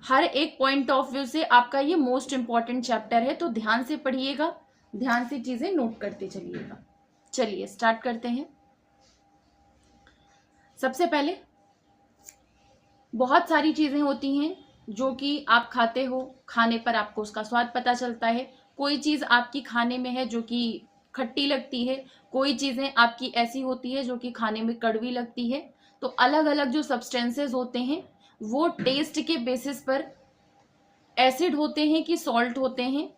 हर एक point of view से आपका ये मोस्ट इंपॉर्टेंट चैप्टर है, तो ध्यान से पढ़िएगा, ध्यान से चीजें नोट करते चलिएगा। चलिए स्टार्ट करते हैं। सबसे पहले बहुत सारी चीजें होती हैं जो कि आप खाते हो, खाने पर आपको उसका स्वाद पता चलता है। कोई चीज आपकी खाने में है जो कि खट्टी लगती है, कोई चीजें आपकी ऐसी होती है जो कि खाने में कड़वी लगती है। तो अलग अलग जो सब्सटेंसेस होते हैं वो टेस्ट के बेसिस पर एसिड होते हैं कि सॉल्ट होते हैं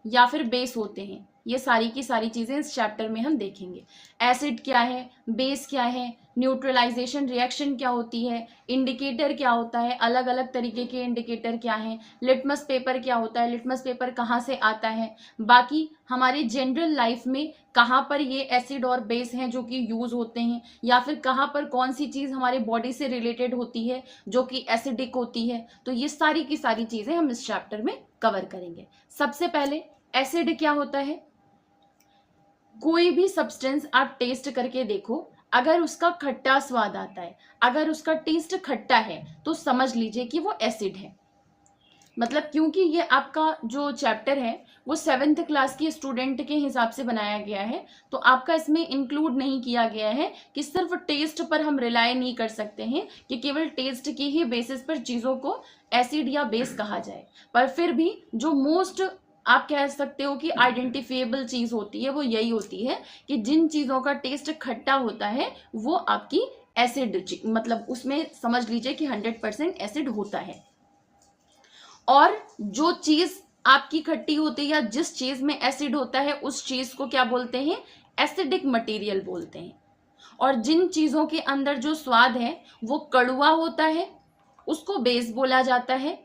या फिर बेस होते हैं, ये सारी की सारी चीजें इस चैप्टर में हम देखेंगे। एसिड क्या है, बेस क्या है, न्यूट्रलाइजेशन रिएक्शन क्या होती है, इंडिकेटर क्या होता है, अलग अलग तरीके के इंडिकेटर क्या हैं, लिटमस पेपर क्या होता है, लिटमस पेपर कहाँ से आता है, बाकी हमारे जनरल लाइफ में कहाँ पर ये एसिड और बेस हैं जो कि यूज होते हैं, या फिर कहाँ पर कौन सी चीज हमारे बॉडी से रिलेटेड होती है जो कि एसिडिक होती है। तो ये सारी की सारी चीजें हम इस चैप्टर में कवर करेंगे। सबसे पहले एसिड क्या होता है। कोई भी सब्सटेंस आप टेस्ट करके देखो, अगर उसका खट्टा स्वाद आता है, अगर उसका टेस्ट खट्टा है, तो समझ लीजिए कि वो एसिड है। मतलब क्योंकि ये आपका जो चैप्टर है वो 7th क्लास की स्टूडेंट के हिसाब से बनाया गया है, तो आपका इसमें इंक्लूड नहीं किया गया है कि सिर्फ टेस्ट पर हम रिलाय नहीं कर सकते हैं कि केवल टेस्ट की ही बेसिस पर चीज़ों को एसिड या बेस कहा जाए। पर फिर भी जो मोस्ट आप कह सकते हो कि आइडेंटिफिएबल चीज होती है वो यही होती है कि जिन चीजों का टेस्ट खट्टा होता है वो आपकी एसिड, मतलब उसमें समझ लीजिए कि 100% एसिड होता है। और जो चीज आपकी खट्टी होती है या जिस चीज में एसिड होता है उस चीज को क्या बोलते हैं, एसिडिक मटेरियल बोलते हैं। और जिन चीजों के अंदर जो स्वाद है वो कड़वा होता है उसको बेस बोला जाता है।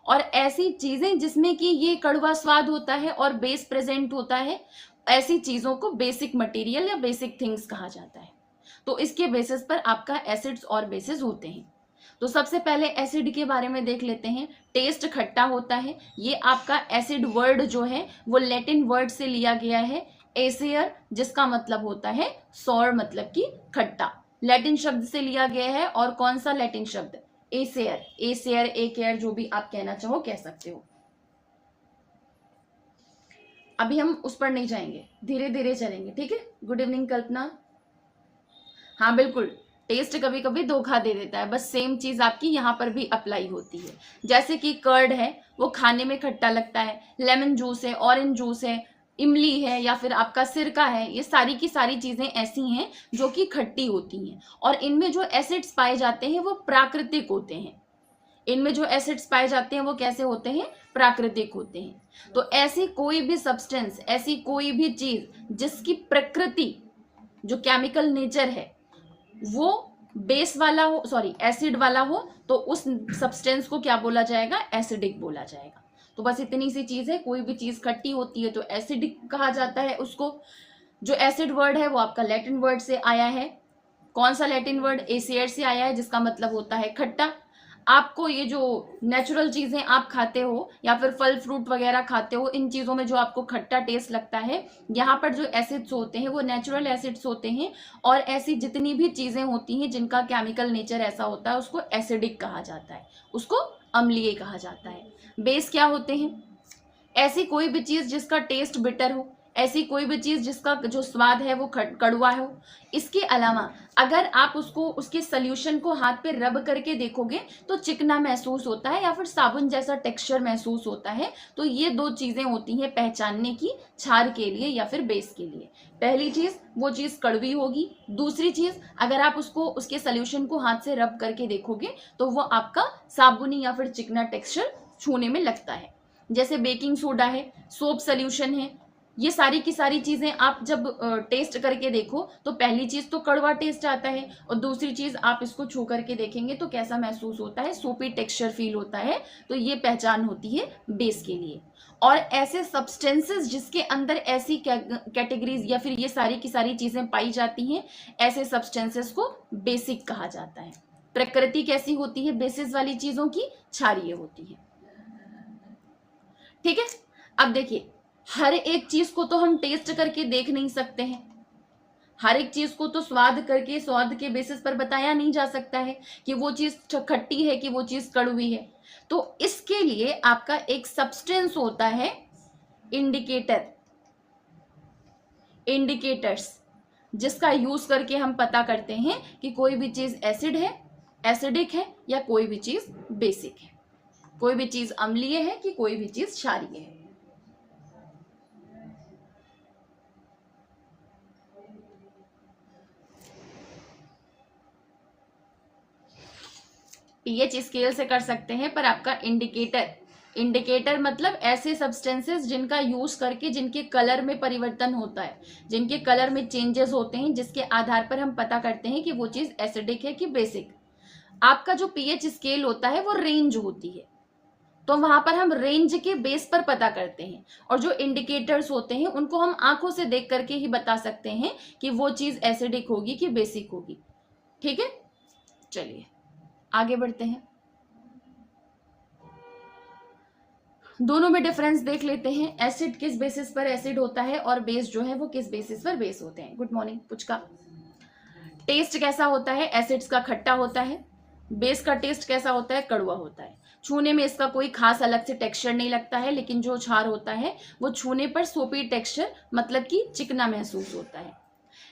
और ऐसी चीजें जिसमें कि ये कड़वा स्वाद होता है और बेस प्रेजेंट होता है, ऐसी चीजों को बेसिक मटेरियल या बेसिक थिंग्स कहा जाता है। तो इसके बेसिस पर आपका एसिड्स और बेसिस होते हैं। तो सबसे पहले एसिड के बारे में देख लेते हैं। टेस्ट खट्टा होता है, ये आपका एसिड वर्ड जो है वो लैटिन वर्ड से लिया गया है, एसियर, जिसका मतलब होता है सॉर, मतलब कि खट्टा, लैटिन शब्द से लिया गया है। और कौन सा लैटिन शब्द, एसेयर, एसेयर, एकेयर, जो भी आप कहना चाहो कह सकते हो। अभी हम उस पर नहीं जाएंगे, धीरे धीरे चलेंगे, ठीक है। गुड इवनिंग कल्पना। हाँ बिल्कुल, टेस्ट कभी कभी धोखा दे देता है, बस सेम चीज आपकी यहाँ पर भी अप्लाई होती है। जैसे कि कर्ड है वो खाने में खट्टा लगता है, लेमन जूस है, ऑरेंज जूस है, इमली है, या फिर आपका सिरका है, ये सारी की सारी चीजें ऐसी हैं जो कि खट्टी होती हैं। और इनमें जो एसिड्स पाए जाते हैं वो प्राकृतिक होते हैं। इनमें जो एसिड्स पाए जाते हैं वो कैसे होते हैं, प्राकृतिक होते हैं। तो ऐसी कोई भी सब्सटेंस, ऐसी कोई भी चीज जिसकी प्रकृति, जो केमिकल नेचर है वो बेस वाला हो, सॉरी एसिड वाला हो, तो उस सब्सटेंस को क्या बोला जाएगा, एसिडिक बोला जाएगा। तो बस इतनी सी चीज है, कोई भी चीज खट्टी होती है तो एसिडिक कहा जाता है उसको। जो एसिड वर्ड है वो आपका लैटिन वर्ड से आया है। कौन सा लैटिन वर्ड, एसियर से आया है, जिसका मतलब होता है खट्टा। आपको ये जो नेचुरल चीजें आप खाते हो या फिर फल फ्रूट वगैरह खाते हो, इन चीजों में जो आपको खट्टा टेस्ट लगता है, यहाँ पर जो एसिड्स होते हैं वो नेचुरल एसिड्स होते हैं। और ऐसी जितनी भी चीजें होती हैं जिनका केमिकल नेचर ऐसा होता है उसको एसिडिक कहा जाता है, उसको अम्लीय कहा जाता है। बेस क्या होते हैं, ऐसी कोई भी चीज जिसका टेस्ट बिटर हो, ऐसी कोई भी चीज जिसका जो स्वाद है वो कड़वा हो। इसके अलावा अगर आप उसको, उसके सोल्यूशन को हाथ पे रब करके देखोगे तो चिकना महसूस होता है या फिर साबुन जैसा टेक्सचर महसूस होता है। तो ये दो चीजें होती हैं पहचानने की, क्षार के लिए या फिर बेस के लिए। पहली चीज वो चीज कड़वी होगी, दूसरी चीज अगर आप उसको, उसके सोल्यूशन को हाथ से रब करके देखोगे तो वो आपका साबुनी या फिर चिकना टेक्सचर छूने में लगता है। जैसे बेकिंग सोडा है, सोप सोल्यूशन है, ये सारी की सारी चीजें आप जब टेस्ट करके देखो तो पहली चीज तो कड़वा टेस्ट आता है, और दूसरी चीज आप इसको छू करके देखेंगे तो कैसा महसूस होता है, सोपी टेक्सचर फील होता है। तो ये पहचान होती है बेस के लिए। और ऐसे सब्सटेंसेस जिसके अंदर ऐसी कैटेगरीज या फिर ये सारी की सारी चीजें पाई जाती हैं, ऐसे सब्सटेंसेस को बेसिक कहा जाता है। प्रकृति कैसी होती है बेसिस वाली चीजों की, क्षारीय होती है, ठीक है। अब देखिए, हर एक चीज को तो हम टेस्ट करके देख नहीं सकते हैं, हर एक चीज को तो स्वाद करके, स्वाद के बेसिस पर बताया नहीं जा सकता है कि वो चीज खट्टी है कि वो चीज कड़वी है। तो इसके लिए आपका एक सब्सटेंस होता है इंडिकेटर्स, जिसका यूज करके हम पता करते हैं कि कोई भी चीज एसिडिक है या कोई भी चीज बेसिक है, कोई भी चीज अम्लीय है कि कोई भी चीज क्षारीय है। पीएच स्केल से कर सकते हैं, पर आपका इंडिकेटर मतलब ऐसे सब्सटेंसेस जिनका यूज करके, जिनके कलर में परिवर्तन होता है, जिनके कलर में चेंजेस होते हैं, जिसके आधार पर हम पता करते हैं कि वो चीज एसिडिक है कि बेसिक। आपका जो पीएच स्केल होता है वो रेंज होती है, तो वहां पर हम रेंज के बेस पर पता करते हैं, और जो इंडिकेटर्स होते हैं उनको हम आंखों से देख करके ही बता सकते हैं कि वो चीज एसिडिक होगी कि बेसिक होगी। ठीक है, चलिए आगे बढ़ते हैं। दोनों में डिफरेंस देख लेते हैं। एसिड किस बेसिस पर एसिड होता है और बेस जो है वो किस बेसिस पर बेस होते हैं। Good morning puchka. टेस्ट कैसा होता है? एसिड्स का खट्टा होता है। बेस का टेस्ट कैसा होता है? कड़वा होता है। छूने में इसका कोई खास अलग से टेक्सचर नहीं लगता है, लेकिन जो क्षार होता है वो छूने पर सोपी टेक्सचर मतलब कि चिकना महसूस होता है।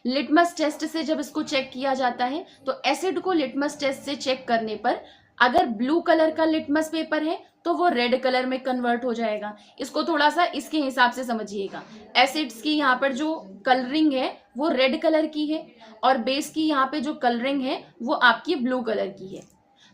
लिटमस टेस्ट से जब इसको चेक किया जाता है तो एसिड को लिटमस टेस्ट से चेक करने पर अगर ब्लू कलर का लिटमस पेपर है तो वो रेड कलर में कन्वर्ट हो जाएगा। इसको थोड़ा सा इसके हिसाब से समझिएगा। एसिड्स की यहाँ पर जो कलरिंग है वो रेड कलर की है, और बेस की यहाँ पे जो कलरिंग है वो आपकी ब्लू कलर की है।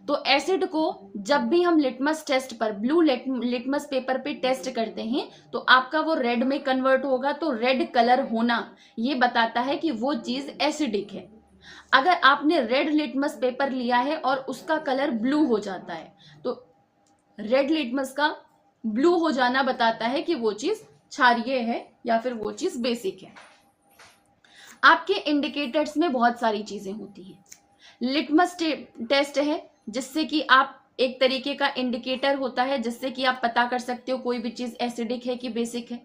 तो एसिड को जब भी हम लिटमस टेस्ट पर, ब्लू लिटमस पेपर पे टेस्ट करते हैं तो आपका वो रेड में कन्वर्ट होगा। तो रेड कलर होना ये बताता है कि वो चीज एसिडिक है। अगर आपने रेड लिटमस पेपर लिया है और उसका कलर ब्लू हो जाता है तो रेड लिटमस का ब्लू हो जाना बताता है कि वो चीज क्षारीय है या फिर वो चीज बेसिक है। आपके इंडिकेटर्स में बहुत सारी चीजें होती हैं। लिटमस टेस्ट है जिससे कि आप, एक तरीके का इंडिकेटर होता है जिससे कि आप पता कर सकते हो कोई भी चीज एसिडिक है कि बेसिक है।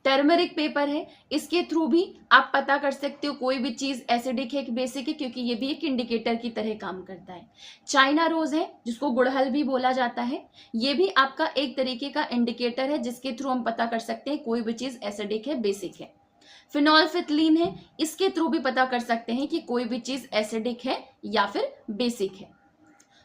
टर्मरिक पेपर है, इसके थ्रू भी आप पता कर सकते हो कोई भी चीज एसिडिक है कि बेसिक है, क्योंकि ये भी एक इंडिकेटर की तरह काम करता है। चाइना रोज है जिसको गुड़हल भी बोला जाता है, ये भी आपका एक तरीके का इंडिकेटर है जिसके थ्रू हम पता कर सकते हैं कोई भी चीज एसिडिक है बेसिक है। फिनोल्फिथलीन है, इसके थ्रू भी पता कर सकते हैं कि कोई भी चीज एसिडिक है या फिर बेसिक है।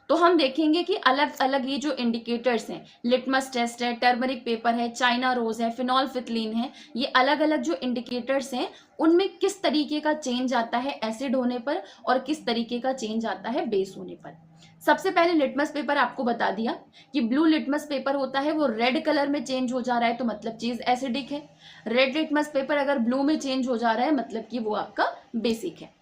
तो हम देखेंगे कि अलग अलग ये जो इंडिकेटर्स हैं, लिटमस टेस्ट है, टर्मरिक पेपर है, चाइना रोज है, फिनोल्फिथलीन है, ये अलग अलग जो इंडिकेटर्स हैं उनमें किस तरीके का चेंज आता है एसिड होने पर और किस तरीके का चेंज आता है बेस होने पर। सबसे पहले लिटमस पेपर आपको बता दिया कि ब्लू लिटमस पेपर होता है वो रेड कलर में चेंज हो जा रहा है तो मतलब चीज एसिडिक है। रेड लिटमस पेपर अगर ब्लू में चेंज हो जा रहा है मतलब कि वो आपका बेसिक है।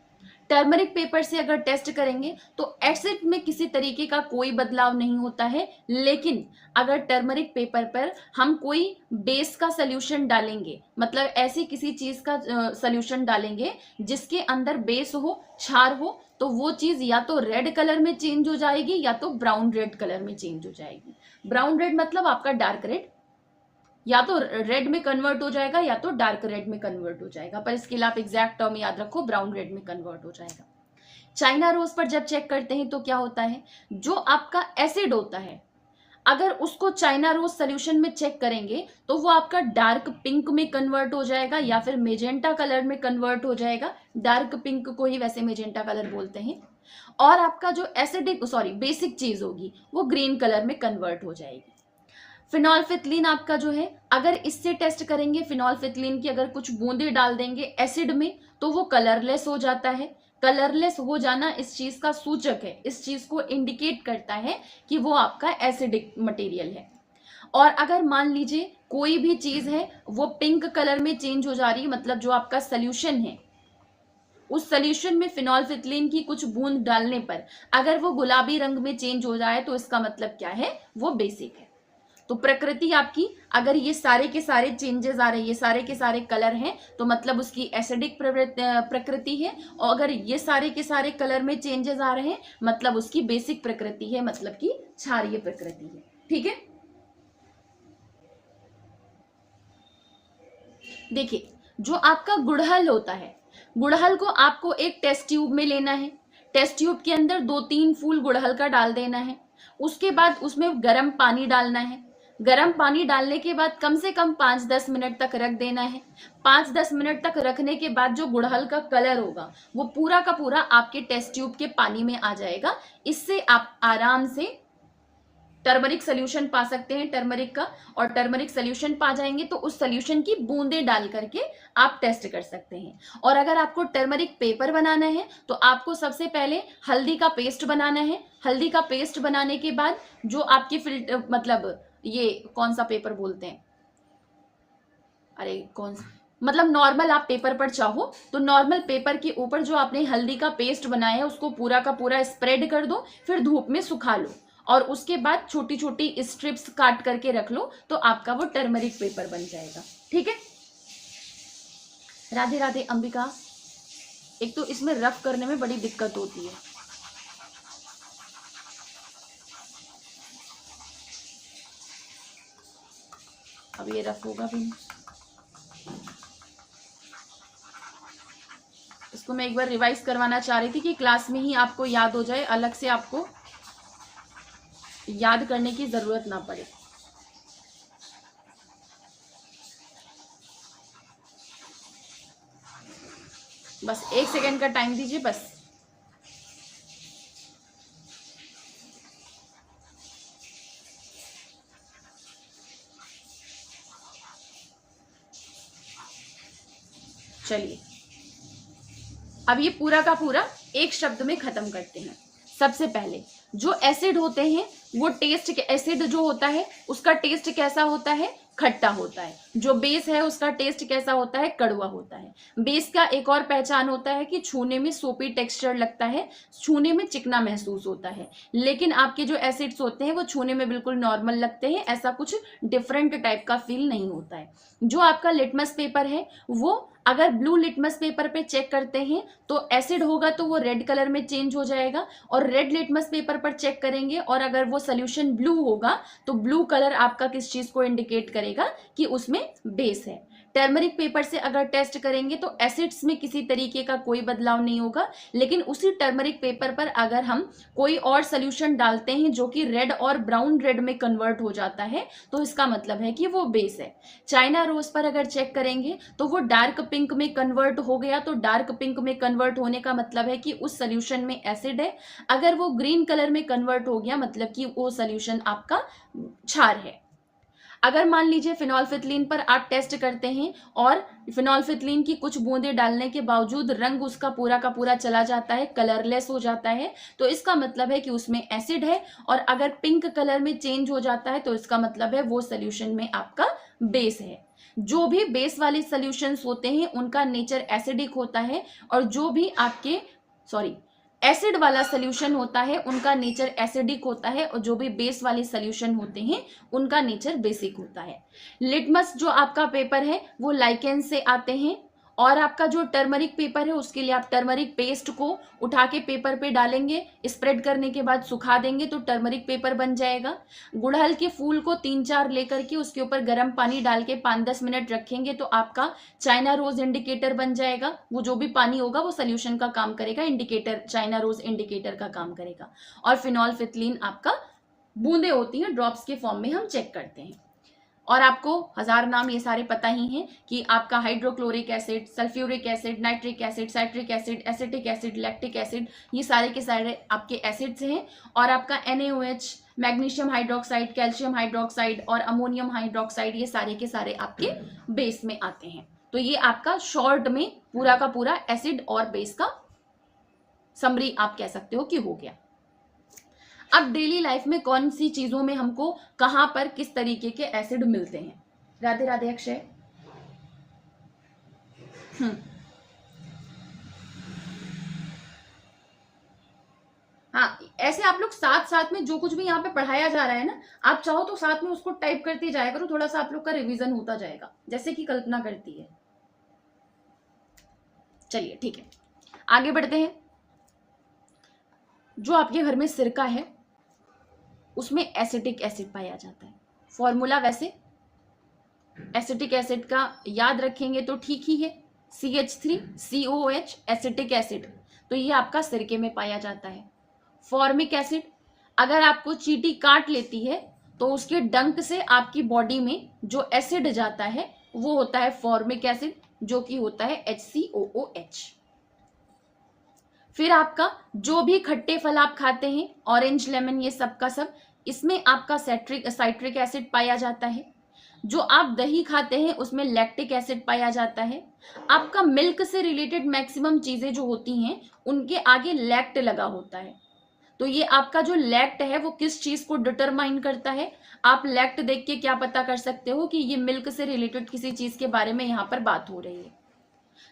टर्मरिक पेपर से अगर टेस्ट करेंगे तो एसिड में किसी तरीके का कोई बदलाव नहीं होता है, लेकिन अगर टर्मरिक पेपर पर हम कोई बेस का सॉल्यूशन डालेंगे, मतलब ऐसी किसी चीज का सॉल्यूशन डालेंगे जिसके अंदर बेस हो, क्षार हो, तो वो चीज या तो रेड कलर में चेंज हो जाएगी या तो ब्राउन रेड कलर में चेंज हो जाएगी। ब्राउन रेड मतलब आपका डार्क रेड, या तो रेड में कन्वर्ट हो जाएगा या तो डार्क रेड में कन्वर्ट हो जाएगा, पर इसके लिए आप एग्जैक्ट टर्म याद रखो, ब्राउन रेड में कन्वर्ट हो जाएगा। चाइना रोज पर जब चेक करते हैं तो क्या होता है, जो आपका एसिड होता है अगर उसको चाइना रोज सोल्यूशन में चेक करेंगे तो वो आपका डार्क पिंक में कन्वर्ट हो जाएगा या फिर मेजेंटा कलर में कन्वर्ट हो जाएगा। डार्क पिंक को ही वैसे मेजेंटा कलर बोलते हैं। और आपका जो बेसिक चीज होगी वो ग्रीन कलर में कन्वर्ट हो जाएगी। फिनोल्फिथलीन आपका जो है, अगर इससे टेस्ट करेंगे, फिनोल्फिथलीन की अगर कुछ बूंदे डाल देंगे एसिड में तो वो कलरलेस हो जाता है। कलरलेस हो जाना इस चीज का सूचक है, इस चीज को इंडिकेट करता है कि वो आपका एसिडिक मटेरियल है। और अगर मान लीजिए कोई भी चीज है वो पिंक कलर में चेंज हो जा रही है, मतलब जो आपका सोल्यूशन है उस सोल्यूशन में फिनोल्फिथलीन की कुछ बूंद डालने पर अगर वो गुलाबी रंग में चेंज हो जाए तो इसका मतलब क्या है, वो बेसिक है। तो प्रकृति आपकी, अगर ये सारे के सारे चेंजेस आ रहे हैं, ये सारे के सारे कलर हैं तो मतलब उसकी एसिडिक प्रकृति है, और अगर ये सारे के सारे कलर में चेंजेस आ रहे हैं मतलब उसकी बेसिक प्रकृति है, मतलब कि क्षारीय प्रकृति है। ठीक है, देखिए जो आपका गुड़हल होता है, गुड़हल को आपको एक टेस्ट ट्यूब में लेना है। टेस्ट ट्यूब के अंदर 2-3 फूल गुड़हल का डाल देना है। उसके बाद उसमें गर्म पानी डालना है। गर्म पानी डालने के बाद कम से कम 5-10 मिनट तक रख देना है। 5-10 मिनट तक रखने के बाद जो गुड़हल का कलर होगा वो पूरा का पूरा आपके टेस्ट ट्यूब के पानी में आ जाएगा। इससे आप आराम से टर्मरिक सोल्यूशन पा सकते हैं, टर्मरिक का। और टर्मरिक सोल्यूशन पा जाएंगे तो उस सोल्यूशन की बूंदें डाल करके आप टेस्ट कर सकते हैं। और अगर आपको टर्मरिक पेपर बनाना है तो आपको सबसे पहले हल्दी का पेस्ट बनाना है। हल्दी का पेस्ट बनाने के बाद जो आपके फिल्टर मतलब ये कौन सा पेपर बोलते हैं, अरे कौन सा, मतलब नॉर्मल आप पेपर पर चाहो तो नॉर्मल पेपर के ऊपर जो आपने हल्दी का पेस्ट बनाया है उसको पूरा का पूरा स्प्रेड कर दो, फिर धूप में सुखा लो और उसके बाद छोटी छोटी स्ट्रिप्स काट करके रख लो तो आपका वो टर्मरिक पेपर बन जाएगा। ठीक है। राधे राधे अंबिका। एक तो इसमें रफ करने में बड़ी दिक्कत होती है। अब ये रफ होगा भी नहीं। इसको मैं एक बार रिवाइज करवाना चाह रही थी कि क्लास में ही आपको याद हो जाए, अलग से आपको याद करने की जरूरत ना पड़े। बस 1 सेकेंड का टाइम दीजिए बस। चलिए अब ये पूरा का पूरा एक शब्द में खत्म करते हैं। सबसे पहले जो एसिड होते हैं वो टेस्ट, एसिड जो होता है उसका टेस्ट कैसा होता है, खट्टा होता है। जो बेस है उसका टेस्ट कैसा होता है, कड़वा होता है। बेस का एक और पहचान होता है कि छूने में सोपी टेक्सचर लगता है, छूने में चिकना महसूस होता है। लेकिन आपके जो एसिड्स होते हैं वो छूने में बिल्कुल नॉर्मल लगते हैं, ऐसा कुछ डिफरेंट टाइप का फील नहीं होता है। जो आपका लिटमस पेपर है वो अगर ब्लू लिटमस पेपर पे चेक करते हैं तो एसिड होगा तो वो रेड कलर में चेंज हो जाएगा, और रेड लिटमस पेपर पर चेक करेंगे और अगर वो सोल्यूशन ब्लू होगा तो ब्लू कलर आपका किस चीज को इंडिकेट करेगा कि उसमें बेस है। टर्मरिक पेपर से अगर टेस्ट करेंगे तो एसिड्स में किसी तरीके का कोई बदलाव नहीं होगा, लेकिन उसी टर्मरिक पेपर पर अगर हम कोई और सोल्यूशन डालते हैं जो कि रेड और ब्राउन रेड में कन्वर्ट हो जाता है तो इसका मतलब है कि वो बेस है। चाइना रोज पर अगर चेक करेंगे तो वो डार्क पिंक में कन्वर्ट हो गया, तो डार्क पिंक में कन्वर्ट होने का मतलब है कि उस सोल्यूशन में एसिड है। अगर वो ग्रीन कलर में कन्वर्ट हो गया मतलब कि वो सोल्यूशन आपका क्षार है। अगर मान लीजिए फिनोल्फिथलीन पर आप टेस्ट करते हैं और फिनोल्फिथलीन की कुछ बूंदें डालने के बावजूद रंग उसका पूरा का पूरा चला जाता है, कलरलेस हो जाता है, तो इसका मतलब है कि उसमें एसिड है। और अगर पिंक कलर में चेंज हो जाता है तो इसका मतलब है वो सोल्यूशन में आपका बेस है। जो भी बेस वाले सोल्यूशंस होते हैं उनका नेचर एसिडिक होता है, और जो भी आपके एसिड वाला सोल्यूशन होता है उनका नेचर एसिडिक होता है, और जो भी बेस वाले सोल्यूशन होते हैं उनका नेचर बेसिक होता है। लिटमस जो आपका पेपर है वो लाइकेन से आते हैं, और आपका जो टर्मरिक पेपर है उसके लिए आप टर्मरिक पेस्ट को उठा के पेपर पे डालेंगे, स्प्रेड करने के बाद सुखा देंगे तो टर्मरिक पेपर बन जाएगा। गुड़हल के फूल को 3-4 लेकर के उसके ऊपर गर्म पानी डाल के 5-10 मिनट रखेंगे तो आपका चाइना रोज इंडिकेटर बन जाएगा। वो जो भी पानी होगा वो सोल्यूशन का काम करेगा, इंडिकेटर चाइना रोज इंडिकेटर का काम करेगा। और फिनोल्फिथलीन आपका बूंदे होती हैं, ड्रॉप्स के फॉर्म में हम चेक करते हैं। और आपको 1000 नाम ये सारे पता ही हैं कि आपका hydrochloric acid, sulphuric acid, nitric acid, citric acid, acetic acid, lactic acid, ये सारे के सारे आपके एसिड्स हैं। और आपका NaOH, magnesium hydroxide, calcium hydroxide और अमोनियम हाइड्रोक्साइड, ये सारे के सारे आपके बेस में आते हैं। तो ये आपका शॉर्ट में पूरा का पूरा एसिड और बेस का समरी आप कह सकते हो कि हो गया। अब डेली लाइफ में कौन सी चीजों में हमको कहां पर किस तरीके के एसिड मिलते हैं। राधे राधे अक्षय। हाँ, ऐसे आप लोग साथ साथ में जो कुछ भी यहाँ पे पढ़ाया जा रहा है ना, आप चाहो तो साथ में उसको टाइप करते जाया करो, थोड़ा सा आप लोग का रिवीजन होता जाएगा जैसे कि कल्पना करती है। चलिए ठीक है, आगे बढ़ते हैं। जो आपके घर में सिरका है उसमें एसिटिक एसिड पाया जाता है। फॉर्मूला वैसे एसिटिक एसिड का याद रखेंगे तो ठीक ही है, CH3COOH एसिटिक एसिड, तो ये आपका सिरके में पाया जाता है। फॉर्मिक एसिड, अगर आपको चींटी काट लेती है तो उसके डंक से आपकी बॉडी में जो एसिड जाता है वो होता है फॉर्मिक एसिड, जो कि होता है HCOOH। फिर आपका जो भी खट्टे फल आप खाते हैं, ऑरेंज, लेमन, ये सब का सब, इसमें आपका साइट्रिक एसिड पाया जाता है। जो आप दही खाते हैं उसमें लैक्टिक एसिड पाया जाता है। आपका मिल्क से रिलेटेड मैक्सिमम चीजें जो होती हैं उनके आगे लैक्ट लगा होता है। तो ये आपका जो लैक्ट है वो किस चीज को डिटरमाइन करता है, आप लैक्ट देख के क्या पता कर सकते हो कि ये मिल्क से रिलेटेड किसी चीज के बारे में यहाँ पर बात हो रही है।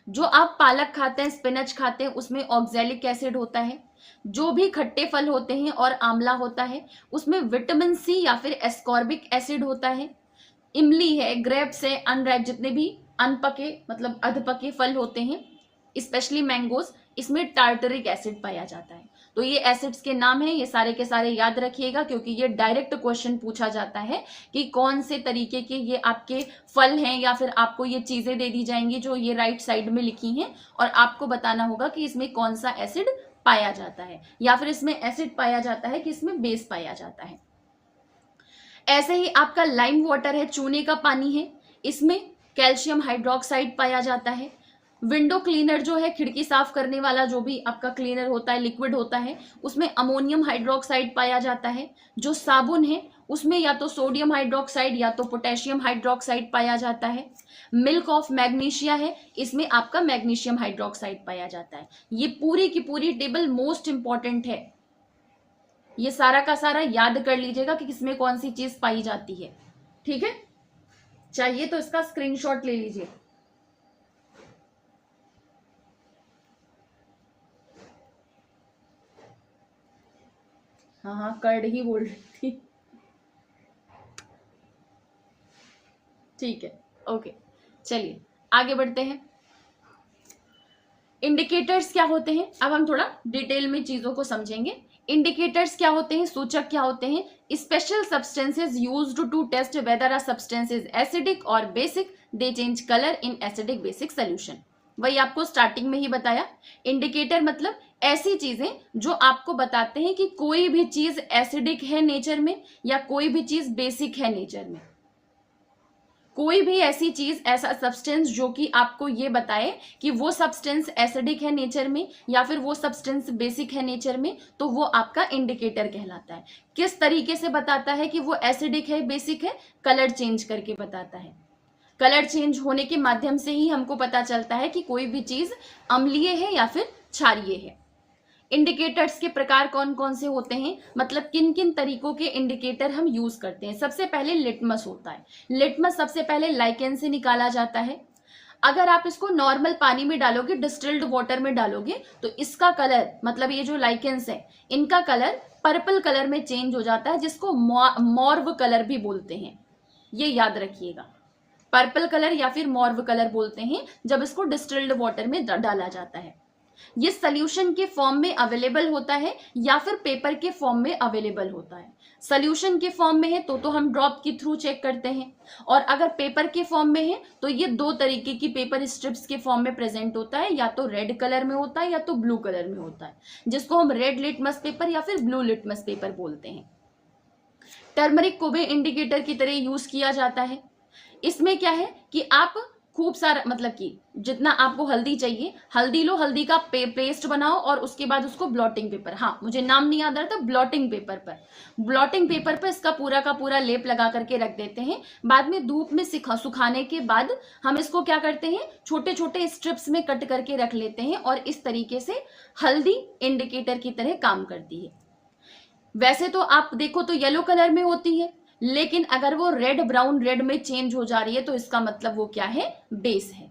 जो आप पालक खाते हैं, स्पिनच खाते हैं, उसमें ऑक्सैलिक एसिड होता है। जो भी खट्टे फल होते हैं और आंवला होता है उसमें विटामिन सी या फिर एस्कॉर्बिक एसिड होता है। इमली है, ग्रेप्स है, अनराइप, जितने भी अनपके मतलब अधपके फल होते हैं, स्पेशली मैंगोज, इसमें टार्टरिक एसिड पाया जाता है। तो ये एसिड्स के नाम हैं, ये सारे के सारे याद रखिएगा, क्योंकि ये डायरेक्ट क्वेश्चन पूछा जाता है कि कौन से तरीके के ये आपके फल हैं, या फिर आपको ये चीजें दे दी जाएंगी जो ये राइट साइड में लिखी हैं और आपको बताना होगा कि इसमें कौन सा एसिड पाया जाता है, या फिर इसमें एसिड पाया जाता है कि इसमें बेस पाया जाता है। ऐसे ही आपका लाइम वाटर है, चूने का पानी है, इसमें कैल्शियम हाइड्रोक्साइड पाया जाता है। विंडो क्लीनर जो है, खिड़की साफ करने वाला जो भी आपका क्लीनर होता है, लिक्विड होता है, उसमें अमोनियम हाइड्रोक्साइड पाया जाता है। जो साबुन है उसमें या तो सोडियम हाइड्रोक्साइड या तो पोटेशियम हाइड्रोक्साइड पाया जाता है। मिल्क ऑफ मैग्नीशिया है, इसमें आपका मैग्नीशियम हाइड्रोक्साइड पाया जाता है। ये पूरी की पूरी टेबल मोस्ट इंपॉर्टेंट है, ये सारा का सारा याद कर लीजिएगा कि किसमें कौन सी चीज पाई जाती है। ठीक है, चाहिए तो इसका स्क्रीनशॉट ले लीजिए। हाँ हाँ, कर्ड ही बोल रही थी। ठीक है, ओके, चलिए आगे बढ़ते हैं। इंडिकेटर्स क्या होते हैं, अब हम थोड़ा डिटेल में चीजों को समझेंगे। इंडिकेटर्स क्या होते हैं, सूचक क्या होते हैं? Special substances used to test whether a substance is acidic और basic, they change colour in acidic basic solution. वही आपको स्टार्टिंग में ही बताया, इंडिकेटर मतलब ऐसी चीजें जो आपको बताते हैं कि कोई भी चीज एसिडिक है नेचर में या कोई भी चीज बेसिक है नेचर में। कोई भी ऐसी चीज, ऐसा सब्सटेंस जो कि आपको ये बताए कि वो सब्सटेंस एसिडिक है नेचर में या फिर वो सब्सटेंस बेसिक है नेचर में, तो वो आपका इंडिकेटर कहलाता है। किस तरीके से बताता है कि वो एसिडिक है बेसिक है? कलर चेंज करके बताता है। कलर चेंज होने के माध्यम से ही हमको पता चलता है कि कोई भी चीज अम्लीय है या फिर क्षारीय है। इंडिकेटर्स के प्रकार कौन कौन से होते हैं, मतलब किन किन तरीकों के इंडिकेटर हम यूज करते हैं? सबसे पहले लिटमस होता है। लिटमस सबसे पहले लाइकेन से निकाला जाता है। अगर आप इसको नॉर्मल पानी में डालोगे, डिस्टिल्ड वाटर में डालोगे, तो इसका कलर, मतलब ये जो लाइकेंस है, इनका कलर पर्पल कलर में चेंज हो जाता है, जिसको मॉर्व कलर भी बोलते हैं। ये याद रखिएगा, पर्पल कलर या फिर मॉर्व कलर बोलते हैं जब इसको डिस्टिल्ड वाटर में डाला जाता है। ये सोल्यूशन के फॉर्म में अवेलेबल होता है या फिर पेपर के फॉर्म में अवेलेबल होता है। सोल्यूशन के फॉर्म में है तो हम ड्रॉप के थ्रू चेक करते हैं, और अगर पेपर के फॉर्म में है तो ये दो तरीके की पेपर स्ट्रिप्स के फॉर्म में प्रेजेंट होता है, या तो रेड कलर में होता है या तो ब्लू कलर में होता है, जिसको हम रेड लिटमस पेपर या फिर ब्लू लिटमस पेपर बोलते हैं। टर्मरिक को भी इंडिकेटर की तरह यूज किया जाता है। इसमें क्या है कि आप खूब सारा, मतलब कि जितना आपको हल्दी चाहिए, हल्दी लो, हल्दी का पेस्ट बनाओ और उसके बाद उसको ब्लॉटिंग पेपर, हाँ मुझे नाम नहीं याद आ रहा था, ब्लॉटिंग पेपर पर इसका पूरा का पूरा लेप लगा करके रख देते हैं। बाद में धूप में सुखाने के बाद हम इसको क्या करते हैं, छोटे छोटे स्ट्रिप्स में कट करके रख लेते हैं, और इस तरीके से हल्दी इंडिकेटर की तरह काम करती है। वैसे तो आप देखो तो येलो कलर में होती है, लेकिन अगर वो रेड ब्राउन रेड में चेंज हो जा रही है तो इसका मतलब वो क्या है, बेस है।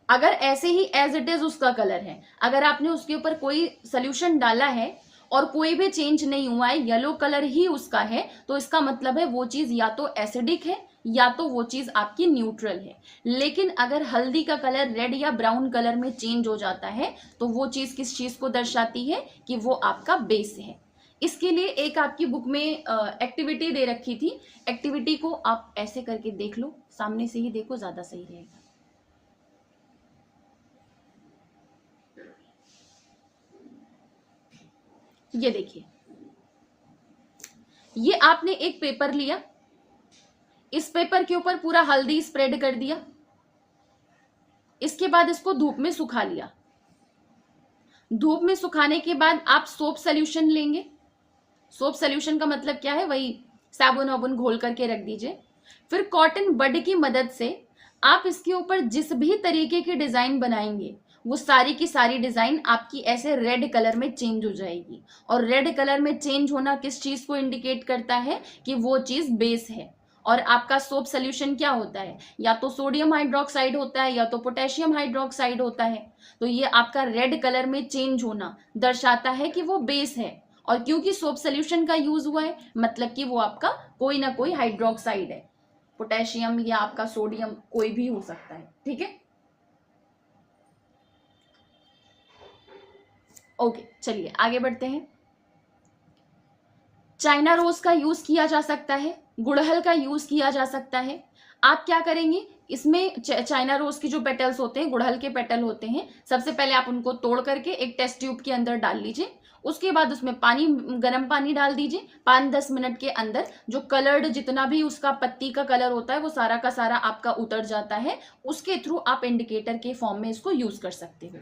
अगर ऐसे ही एज इट इज उसका कलर है, अगर आपने उसके ऊपर कोई सोल्यूशन डाला है और कोई भी चेंज नहीं हुआ है, येलो कलर ही उसका है, तो इसका मतलब है वो चीज या तो एसिडिक है या तो वो चीज आपकी न्यूट्रल है। लेकिन अगर हल्दी का कलर रेड या ब्राउन कलर में चेंज हो जाता है तो वो चीज किस चीज को दर्शाती है, कि वो आपका बेस है। इसके लिए एक आपकी बुक में एक्टिविटी दे रखी थी, एक्टिविटी को आप ऐसे करके देख लो, सामने से ही देखो, ज्यादा सही रहेगा। ये देखिए, ये आपने एक पेपर लिया, इस पेपर के ऊपर पूरा हल्दी स्प्रेड कर दिया, इसके बाद इसको धूप में सुखा लिया। धूप में सुखाने के बाद आप सोप सोल्यूशन लेंगे। सोप सोल्यूशन का मतलब क्या है, वही साबुन वाबुन घोल करके रख दीजिए। फिर कॉटन बड की मदद से आप इसके ऊपर जिस भी तरीके की डिजाइन बनाएंगे वो सारी की सारी डिजाइन आपकी ऐसे रेड कलर में चेंज हो जाएगी। और रेड कलर में चेंज होना किस चीज को इंडिकेट करता है, कि वो चीज बेस है। और आपका सोप सोल्यूशन क्या होता है, या तो सोडियम हाइड्रोक्साइड होता है या तो पोटेशियम हाइड्रोक्साइड होता है। तो ये आपका रेड कलर में चेंज होना दर्शाता है कि वो बेस है। और क्योंकि सोप सोल्यूशन का यूज हुआ है, मतलब कि वो आपका कोई ना कोई हाइड्रोक्साइड है, पोटेशियम या आपका सोडियम कोई भी हो सकता है। ठीक है, ओके, चलिए आगे बढ़ते हैं। चाइना रोज का यूज किया जा सकता है, गुड़हल का यूज किया जा सकता है। आप क्या करेंगे, इसमें चाइना रोज की जो पेटल्स होते हैं, गुड़हल के पेटल होते हैं, सबसे पहले आप उनको तोड़ करके एक टेस्ट ट्यूब के अंदर डाल लीजिए। उसके बाद उसमें पानी, गर्म पानी डाल दीजिए। 5-10 मिनट के अंदर जो कलर्ड जितना भी उसका पत्ती का कलर होता है वो सारा का सारा आपका उतर जाता है। उसके थ्रू आप इंडिकेटर के फॉर्म में इसको यूज कर सकते हो।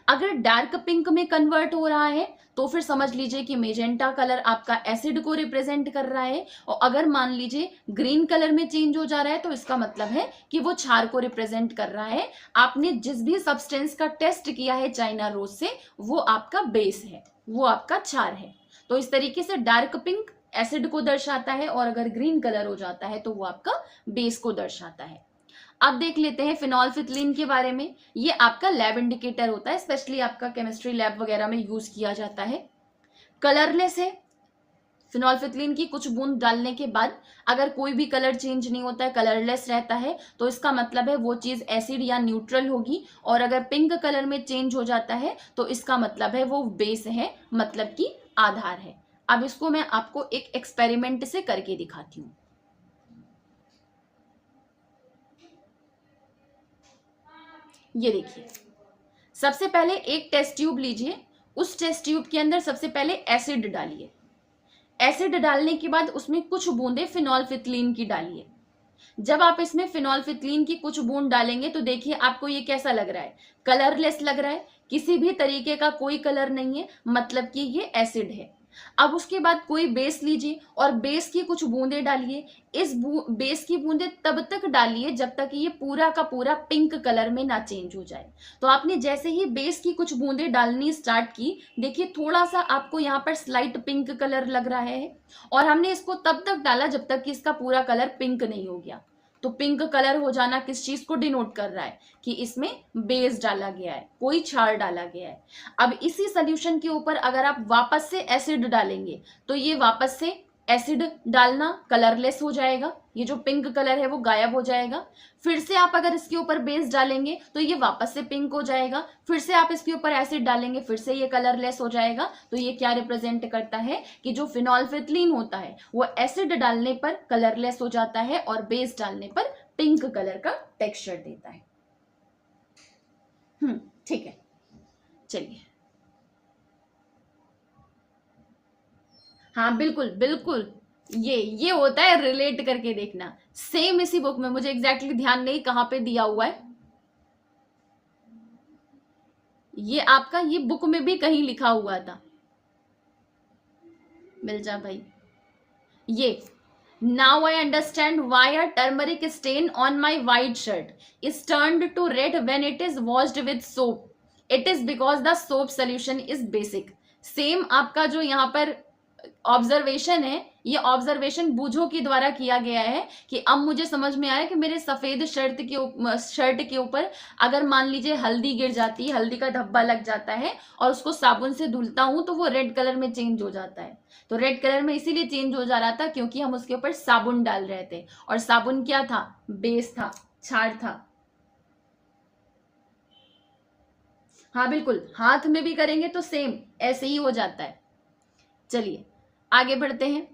अगर डार्क पिंक में कन्वर्ट हो रहा है तो फिर समझ लीजिए कि मेजेंटा कलर आपका एसिड को रिप्रेजेंट कर रहा है। और अगर मान लीजिए ग्रीन कलर में चेंज हो जा रहा है तो इसका मतलब है कि वो क्षार को रिप्रेजेंट कर रहा है। आपने जिस भी सब्सटेंस का टेस्ट किया है चाइना रोज से, वो आपका बेस है, वो आपका क्षार है। तो इस तरीके से डार्क पिंक एसिड को दर्शाता है और अगर ग्रीन कलर हो जाता है तो वो आपका बेस को दर्शाता है। अब देख लेते हैं फिनोल्फिथलीन के बारे में। ये आपका लैब इंडिकेटर होता है, स्पेशली आपका केमिस्ट्री लैब वगैरह में यूज किया जाता है। कलरलेस है। फिनोल्फिथलीन की कुछ बूंद डालने के बाद अगर कोई भी कलर चेंज नहीं होता है, कलरलेस रहता है, तो इसका मतलब है वो चीज एसिड या न्यूट्रल होगी। और अगर पिंक कलर में चेंज हो जाता है तो इसका मतलब है वो बेस है, मतलब कि आधार है। अब इसको मैं आपको एक एक्सपेरिमेंट से करके दिखाती हूँ। ये देखिए, सबसे पहले एक टेस्ट ट्यूब लीजिए। उस टेस्ट ट्यूब के अंदर सबसे पहले एसिड डालिए। एसिड डालने के बाद उसमें कुछ बूंदे फिनोल्फिथलीन की डालिए। जब आप इसमें फिनोल्फिथलीन की कुछ बूंद डालेंगे तो देखिए आपको ये कैसा लग रहा है, कलरलेस लग रहा है, किसी भी तरीके का कोई कलर नहीं है, मतलब कि ये एसिड है। अब उसके बाद कोई बेस लीजिए और बेस की कुछ बूंदे डालिए। इस बेस की बूंदे तब तक डालिए जब तक ये पूरा का पूरा पिंक कलर में ना चेंज हो जाए। तो आपने जैसे ही बेस की कुछ बूंदे डालनी स्टार्ट की, देखिए थोड़ा सा आपको यहाँ पर स्लाइट पिंक कलर लग रहा है। और हमने इसको तब तक डाला जब तक कि इसका पूरा कलर पिंक नहीं हो गया। तो पिंक कलर हो जाना किस चीज को डिनोट कर रहा है, कि इसमें बेस डाला गया है, कोई क्षार डाला गया है। अब इसी सोल्यूशन के ऊपर अगर आप वापस से एसिड डालेंगे तो ये वापस से एसिड डालना कलरलेस हो जाएगा, ये जो पिंक कलर है वो गायब हो जाएगा। फिर से आप अगर इसके ऊपर बेस डालेंगे तो ये वापस से पिंक हो जाएगा। फिर से आप इसके ऊपर एसिड डालेंगे, फिर से ये कलरलेस हो जाएगा। तो ये क्या रिप्रेजेंट करता है, कि जो फिनोल्फिथलीन होता है वो एसिड डालने पर कलरलेस हो जाता है और बेस डालने पर पिंक कलर का टेक्सचर देता है। ठीक है, चलिए। हाँ बिल्कुल बिल्कुल, ये होता है रिलेट करके देखना। सेम इसी बुक में, मुझे एग्जैक्टली ध्यान नहीं कहां पे दिया हुआ है, ये आपका ये बुक में भी कहीं लिखा हुआ था। मिल जा भाई। ये now I understand why a turmeric stain on my white shirt is turned to red when it is washed with soap. It is because the soap solution is basic. Same आपका जो यहाँ पर ऑब्जर्वेशन है, ये observation बूझो के द्वारा किया गया है। कि अब मुझे समझ में आया कि मेरे सफेद शर्ट के ऊपर अगर मान लीजिए हल्दी गिर जाती है, हल्दी का धब्बा लग जाता है और उसको साबुन से धुलता हूं तो वो रेड कलर में चेंज हो जाता है। तो रेड कलर में इसीलिए चेंज हो जा रहा था क्योंकि हम उसके ऊपर साबुन डाल रहे थे, और साबुन क्या था, बेस था, क्षार था। हाँ बिल्कुल, हाथ में भी करेंगे तो सेम ऐसे ही हो जाता है। चलिए आगे बढ़ते हैं।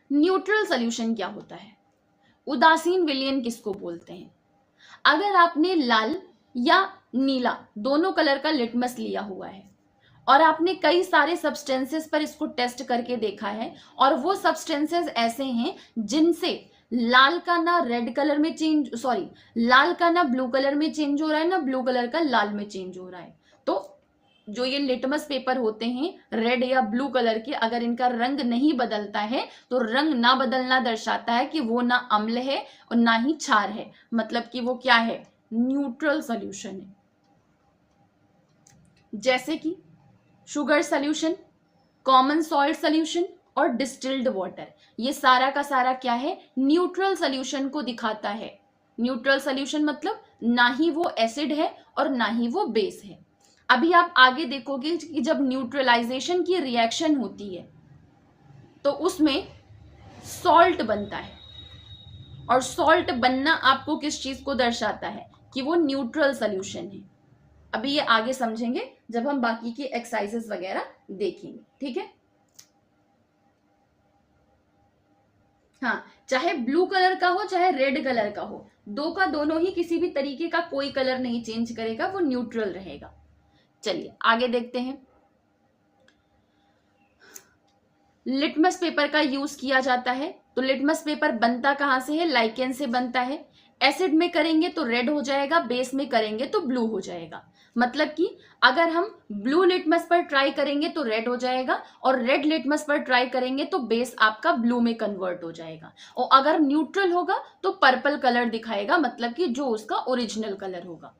न्यूट्रल सॉल्यूशन क्या होता है, उदासीन विलयन किसको बोलते हैं। अगर आपने लाल या नीला दोनों कलर का लिटमस लिया हुआ है और आपने कई सारे सब्सटेंसेस पर इसको टेस्ट करके देखा है, और वो सब्सटेंसेस ऐसे हैं जिनसे लाल का ना रेड कलर में चेंज, सॉरी, लाल का ना ब्लू कलर में चेंज हो रहा है, ना ब्लू कलर का लाल में चेंज हो रहा है। तो जो ये लिटमस पेपर होते हैं रेड या ब्लू कलर के, अगर इनका रंग नहीं बदलता है तो रंग ना बदलना दर्शाता है कि वो ना अम्ल है और ना ही क्षार है, मतलब कि वो क्या है, न्यूट्रल सॉल्यूशन है। जैसे कि sugar solution, common salt solution और डिस्टिल्ड वाटर, ये सारा का सारा क्या है, न्यूट्रल सॉल्यूशन को दिखाता है। न्यूट्रल सॉल्यूशन मतलब ना ही वो एसिड है और ना ही वो बेस है। अभी आप आगे देखोगे कि जब न्यूट्रलाइजेशन की रिएक्शन होती है तो उसमें सॉल्ट बनता है, और सॉल्ट बनना आपको किस चीज को दर्शाता है, कि वो न्यूट्रल सॉल्यूशन है। अभी ये आगे समझेंगे जब हम बाकी की एक्सरसाइजेस वगैरह देखेंगे, ठीक है। हाँ, चाहे ब्लू कलर का हो चाहे रेड कलर का हो, दो का दोनों ही किसी भी तरीके का कोई कलर नहीं चेंज करेगा, वो न्यूट्रल रहेगा। चलिए आगे देखते हैं। लिटमस पेपर का यूज किया जाता है, तो लिटमस पेपर बनता कहां से है, लाइकेन से बनता है। एसिड में करेंगे तो रेड हो जाएगा, बेस में करेंगे तो ब्लू हो जाएगा। मतलब कि अगर हम ब्लू लिटमस पर ट्राई करेंगे तो रेड हो जाएगा, और रेड लिटमस पर ट्राई करेंगे तो बेस आपका ब्लू में कन्वर्ट हो जाएगा, और अगर न्यूट्रल होगा तो पर्पल कलर दिखाएगा, मतलब कि जो उसका ओरिजिनल कलर होगा।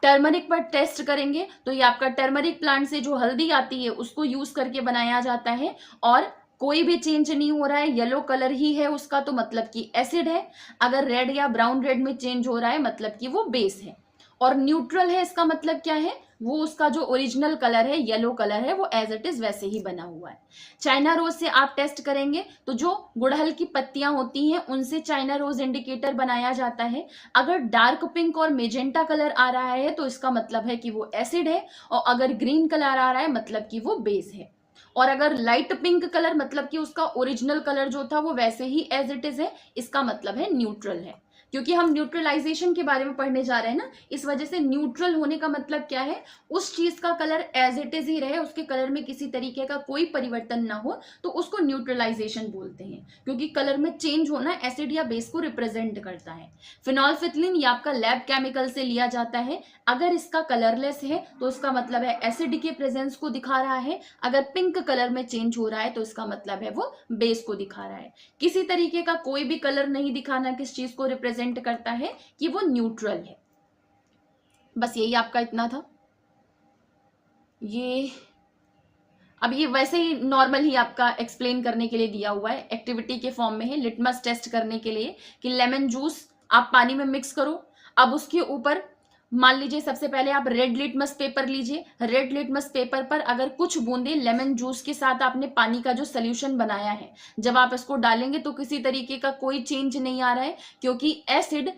टर्मरिक पर टेस्ट करेंगे तो ये आपका टर्मरिक प्लांट से जो हल्दी आती है उसको यूज करके बनाया जाता है, और कोई भी चेंज नहीं हो रहा है, येलो कलर ही है उसका, तो मतलब कि एसिड है। अगर रेड या ब्राउन रेड में चेंज हो रहा है मतलब कि वो बेस है। और न्यूट्रल है इसका मतलब क्या है, वो उसका जो ओरिजिनल कलर है, येलो कलर है, वो एज इट इज वैसे ही बना हुआ है। चाइना रोज से आप टेस्ट करेंगे तो जो गुड़हल की पत्तियां होती हैं उनसे चाइना रोज इंडिकेटर बनाया जाता है। अगर डार्क पिंक और मेजेंटा कलर आ रहा है तो इसका मतलब है कि वो एसिड है, और अगर ग्रीन कलर आ रहा है मतलब कि वो बेस है। और अगर लाइट पिंक कलर मतलब कि उसका ओरिजिनल कलर जो था वो वैसे ही एज इट इज है, इसका मतलब है न्यूट्रल है। क्योंकि हम न्यूट्रलाइजेशन के बारे में पढ़ने जा रहे हैं ना, इस वजह से न्यूट्रल होने का मतलब क्या है, उस चीज का कलर एज इट इज ही रहे, उसके कलर में किसी तरीके का कोई परिवर्तन ना हो, तो उसको न्यूट्रलाइजेशन बोलते हैं। क्योंकि कलर में चेंज होना एसिड या बेस को रिप्रेजेंट करता है। फिनॉल्फिथिलीन ये आपका लैब केमिकल से लिया जाता है। अगर इसका कलरलेस है तो इसका मतलब है एसिड के प्रेजेंस को दिखा रहा है। अगर पिंक कलर में चेंज हो रहा है तो इसका मतलब है वो बेस को दिखा रहा है। किसी तरीके का कोई भी कलर नहीं दिखाना किस चीज को रिप्रेजेंट करता है, कि वो न्यूट्रल है। बस यही आपका इतना था। ये अब ये वैसे ही नॉर्मल ही आपका एक्सप्लेन करने के लिए दिया हुआ है, एक्टिविटी के फॉर्म में है, लिटमस टेस्ट करने के लिए, कि लेमन जूस आप पानी में मिक्स करो। अब उसके ऊपर मान लीजिए सबसे पहले आप रेड लिटमस पेपर लीजिए। रेड लिटमस पेपर पर अगर कुछ बूंदे लेमन जूस के साथ आपने पानी का जो सोल्यूशन बनाया है, जब आप इसको डालेंगे तो किसी तरीके का कोई चेंज नहीं आ रहा है, क्योंकि एसिड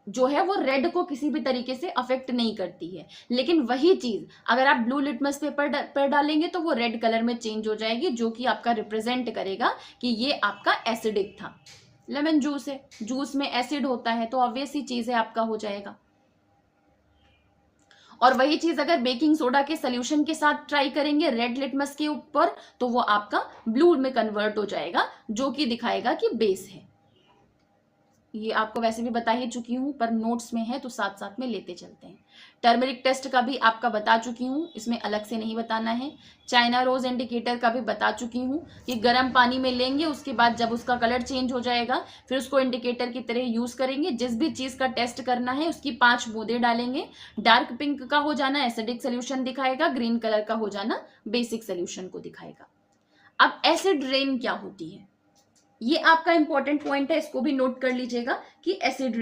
जो है वो रेड को किसी भी तरीके से अफेक्ट नहीं करती है। लेकिन वही चीज अगर आप ब्लू लिटमस पेपर पर डालेंगे तो वो रेड कलर में चेंज हो जाएगी, जो कि आपका रिप्रेजेंट करेगा कि ये आपका एसिडिक था। लेमन जूस है, जूस में एसिड होता है, तो ऑब्वियस ही चीज है आपका हो जाएगा। और वही चीज अगर बेकिंग सोडा के सोल्यूशन के साथ ट्राई करेंगे रेड लिटमस के ऊपर, तो वो आपका ब्लू में कन्वर्ट हो जाएगा, जो कि दिखाएगा कि बेस है। ये आपको वैसे भी बता ही चुकी हूँ, पर नोट्स में है तो साथ साथ में लेते चलते हैं। टर्मरिक टेस्ट का भी आपका बता चुकी हूँ, इसमें अलग से नहीं बताना है। चाइना रोज इंडिकेटर का भी बता चुकी हूँ कि गर्म पानी में लेंगे, उसके बाद जब उसका कलर चेंज हो जाएगा फिर उसको इंडिकेटर की तरह यूज करेंगे। जिस भी चीज का टेस्ट करना है उसकी 5 बूंदे डालेंगे। डार्क पिंक का हो जाना एसिडिक सोल्यूशन दिखाएगा, ग्रीन कलर का हो जाना बेसिक सोल्यूशन को दिखाएगा। अब एसिड रेन क्या होती है, ये आपका इंपॉर्टेंट पॉइंट है, इसको भी नोट कर लीजिएगा कि एसिड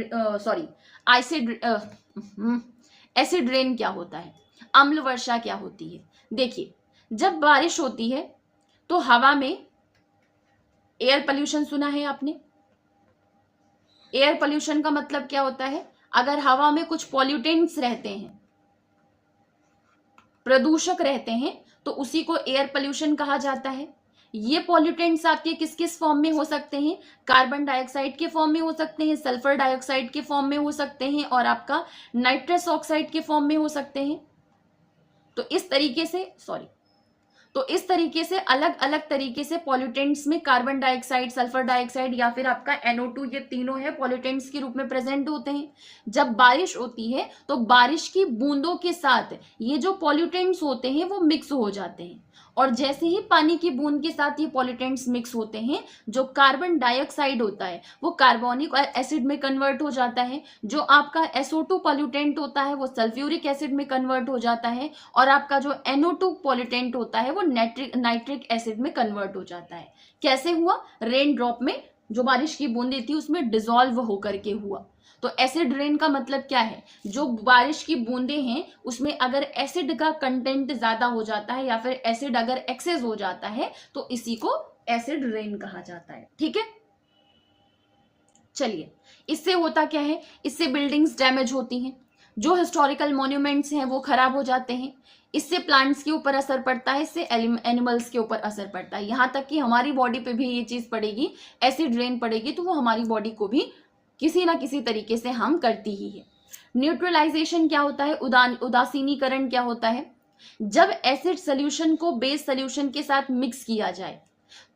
रेन क्या होता है, अम्ल वर्षा क्या होती है। देखिए, जब बारिश होती है तो हवा में एयर पोल्यूशन सुना है आपने। एयर पोल्यूशन का मतलब क्या होता है, अगर हवा में कुछ पॉल्यूटेंट्स रहते हैं, प्रदूषक रहते हैं, तो उसी को एयर पोल्यूशन कहा जाता है। ये पॉल्यूटेंट्स आपके किस किस फॉर्म में हो सकते हैं, कार्बन डाइऑक्साइड के फॉर्म में हो सकते हैं, सल्फर डाइऑक्साइड के फॉर्म में हो सकते हैं, और आपका नाइट्रस ऑक्साइड के फॉर्म में हो सकते हैं। तो इस तरीके से तो इस तरीके से अलग अलग तरीके से पॉल्यूटेंट्स में कार्बन डाइऑक्साइड, सल्फर डाइऑक्साइड या फिर आपका NO2, ये तीनों है पॉल्यूटेंट्स के रूप में प्रेजेंट होते हैं। जब बारिश होती है तो बारिश की बूंदों के साथ ये जो पॉल्यूटेंट्स होते हैं वो मिक्स हो जाते हैं, और जैसे ही पानी की बूंद के साथ ये पॉल्यूटेंट्स मिक्स होते हैं, जो कार्बन डाइऑक्साइड होता है वो कार्बोनिक एसिड में कन्वर्ट हो जाता है, जो आपका SO2 पॉल्यूटेंट होता है वो सल्फ्यूरिक एसिड में कन्वर्ट हो जाता है, और आपका जो NO2 पॉल्यूटेंट होता है वो नाइट्रिक एसिड में कन्वर्ट हो जाता है। कैसे हुआ? रेन ड्रॉप में जो बारिश की बूंदें थी उसमें डिसॉल्व होकर के हुआ। तो एसिड रेन का मतलब क्या है? जो बारिश की बूंदें हैं उसमें अगर एसिड का कंटेंट ज्यादा हो जाता है या फिर एसिड अगर एक्सेस हो जाता है तो इसी को एसिड रेन कहा जाता है। ठीक है, चलिए, इससे होता क्या है? इससे बिल्डिंग्स डैमेज होती हैं, जो हिस्टोरिकल मॉन्यूमेंट्स हैं वो खराब हो जाते हैं, इससे प्लांट्स के ऊपर असर पड़ता है, इससे एनिमल्स के ऊपर असर पड़ता है, यहाँ तक कि हमारी बॉडी पे भी ये चीज पड़ेगी, एसिड रेन पड़ेगी तो वो हमारी बॉडी को भी किसी ना किसी तरीके से हार्म करती ही है। न्यूट्रलाइजेशन क्या होता है? उदासीनीकरण क्या होता है? जब एसिड सोल्यूशन को बेस सोल्यूशन के साथ मिक्स किया जाए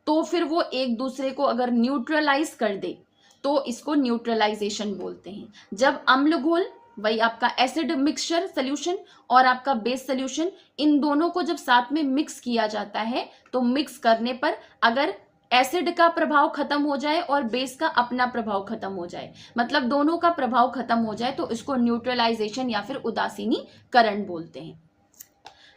तो फिर वो एक दूसरे को अगर न्यूट्रलाइज कर दे तो इसको न्यूट्रलाइजेशन बोलते हैं। जब अम्ल घोल, वही आपका एसिड मिक्सचर सोल्यूशन और आपका बेस सोल्यूशन, इन दोनों को जब साथ में मिक्स किया जाता है तो मिक्स करने पर अगर एसिड का प्रभाव खत्म हो जाए और बेस का अपना प्रभाव खत्म हो जाए, मतलब दोनों का प्रभाव खत्म हो जाए, तो इसको न्यूट्रलाइजेशन या फिर उदासीनीकरण बोलते हैं।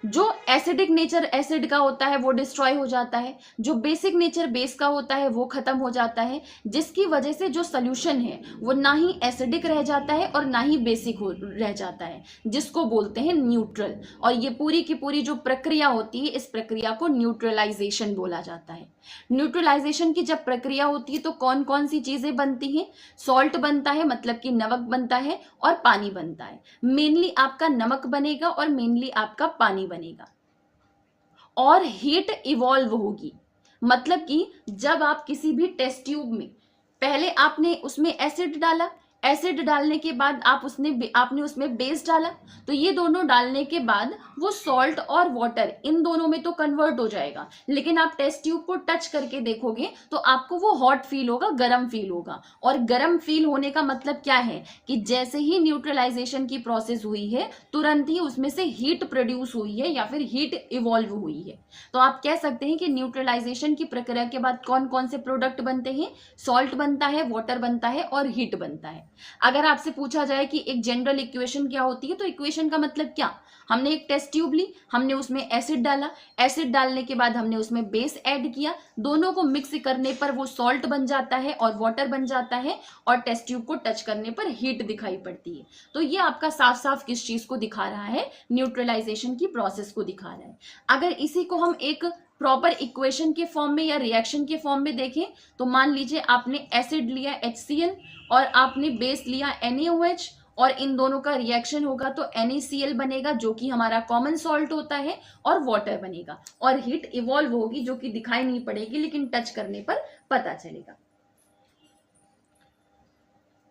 जो एसिडिक नेचर एसिड का होता है वो डिस्ट्रॉय हो जाता है, जो बेसिक नेचर बेस का होता है वो खत्म हो जाता है, जिसकी वजह से जो सोल्यूशन है वो ना ही एसिडिक रह जाता है और ना ही बेसिक रह जाता है, जिसको बोलते हैं न्यूट्रल। और ये पूरी की पूरी जो प्रक्रिया होती है, इस प्रक्रिया को न्यूट्रलाइजेशन बोला जाता है। न्यूट्रलाइजेशन की जब प्रक्रिया होती है तो कौन कौन सी चीजें बनती हैं? सॉल्ट बनता है, मतलब कि नमक बनता है, और पानी बनता है। मेनली आपका नमक बनेगा और मेनली आपका पानी बनेगा, और हीट इवॉल्व होगी। मतलब कि जब आप किसी भी टेस्ट ट्यूब में पहले आपने उसमें एसिड डाला, एसिड डालने के बाद आपने उसमें बेस डाला, तो ये दोनों डालने के बाद वो सॉल्ट और वाटर इन दोनों में तो कन्वर्ट हो जाएगा, लेकिन आप टेस्ट ट्यूब को टच करके देखोगे तो आपको वो हॉट फील होगा, गर्म फील होगा। और गर्म फील होने का मतलब क्या है कि जैसे ही न्यूट्रलाइजेशन की प्रोसेस हुई है तुरंत ही उसमें से हीट प्रोड्यूस हुई है या फिर हीट इवॉल्व हुई है। तो आप कह सकते हैं कि न्यूट्रलाइजेशन की प्रक्रिया के बाद कौन कौन से प्रोडक्ट बनते हैं? सॉल्ट बनता है, वाटर बनता है और हीट बनता है। अगर आपसे पूछा जाए कि एक जनरल इक्वेशन क्या होती है, तो इक्वेशन का मतलब क्या? हमने एक टेस्ट ट्यूब ली, हमने उसमें एसिड डाला, एसिड डालने के बाद हमने उसमें बेस ऐड किया, दोनों को मिक्स करने पर वो सॉल्ट बन जाता है और वाटर बन जाता है, और टेस्ट ट्यूब को टच करने पर हीट दिखाई पड़ती है। तो ये आपका साफ साफ किस चीज को दिखा रहा है? न्यूट्रलाइजेशन की प्रोसेस को दिखा रहा है। अगर इसी को हम एक प्रॉपर इक्वेशन के फॉर्म में या रिएक्शन के फॉर्म में देखें तो मान लीजिए आपने एसिड लिया HCl और आपने बेस लिया NaOH, और इन दोनों का रिएक्शन होगा तो NaCl बनेगा जो कि हमारा कॉमन सॉल्ट होता है, और वाटर बनेगा, और हीट इवॉल्व होगी जो कि दिखाई नहीं पड़ेगी लेकिन टच करने पर पता चलेगा।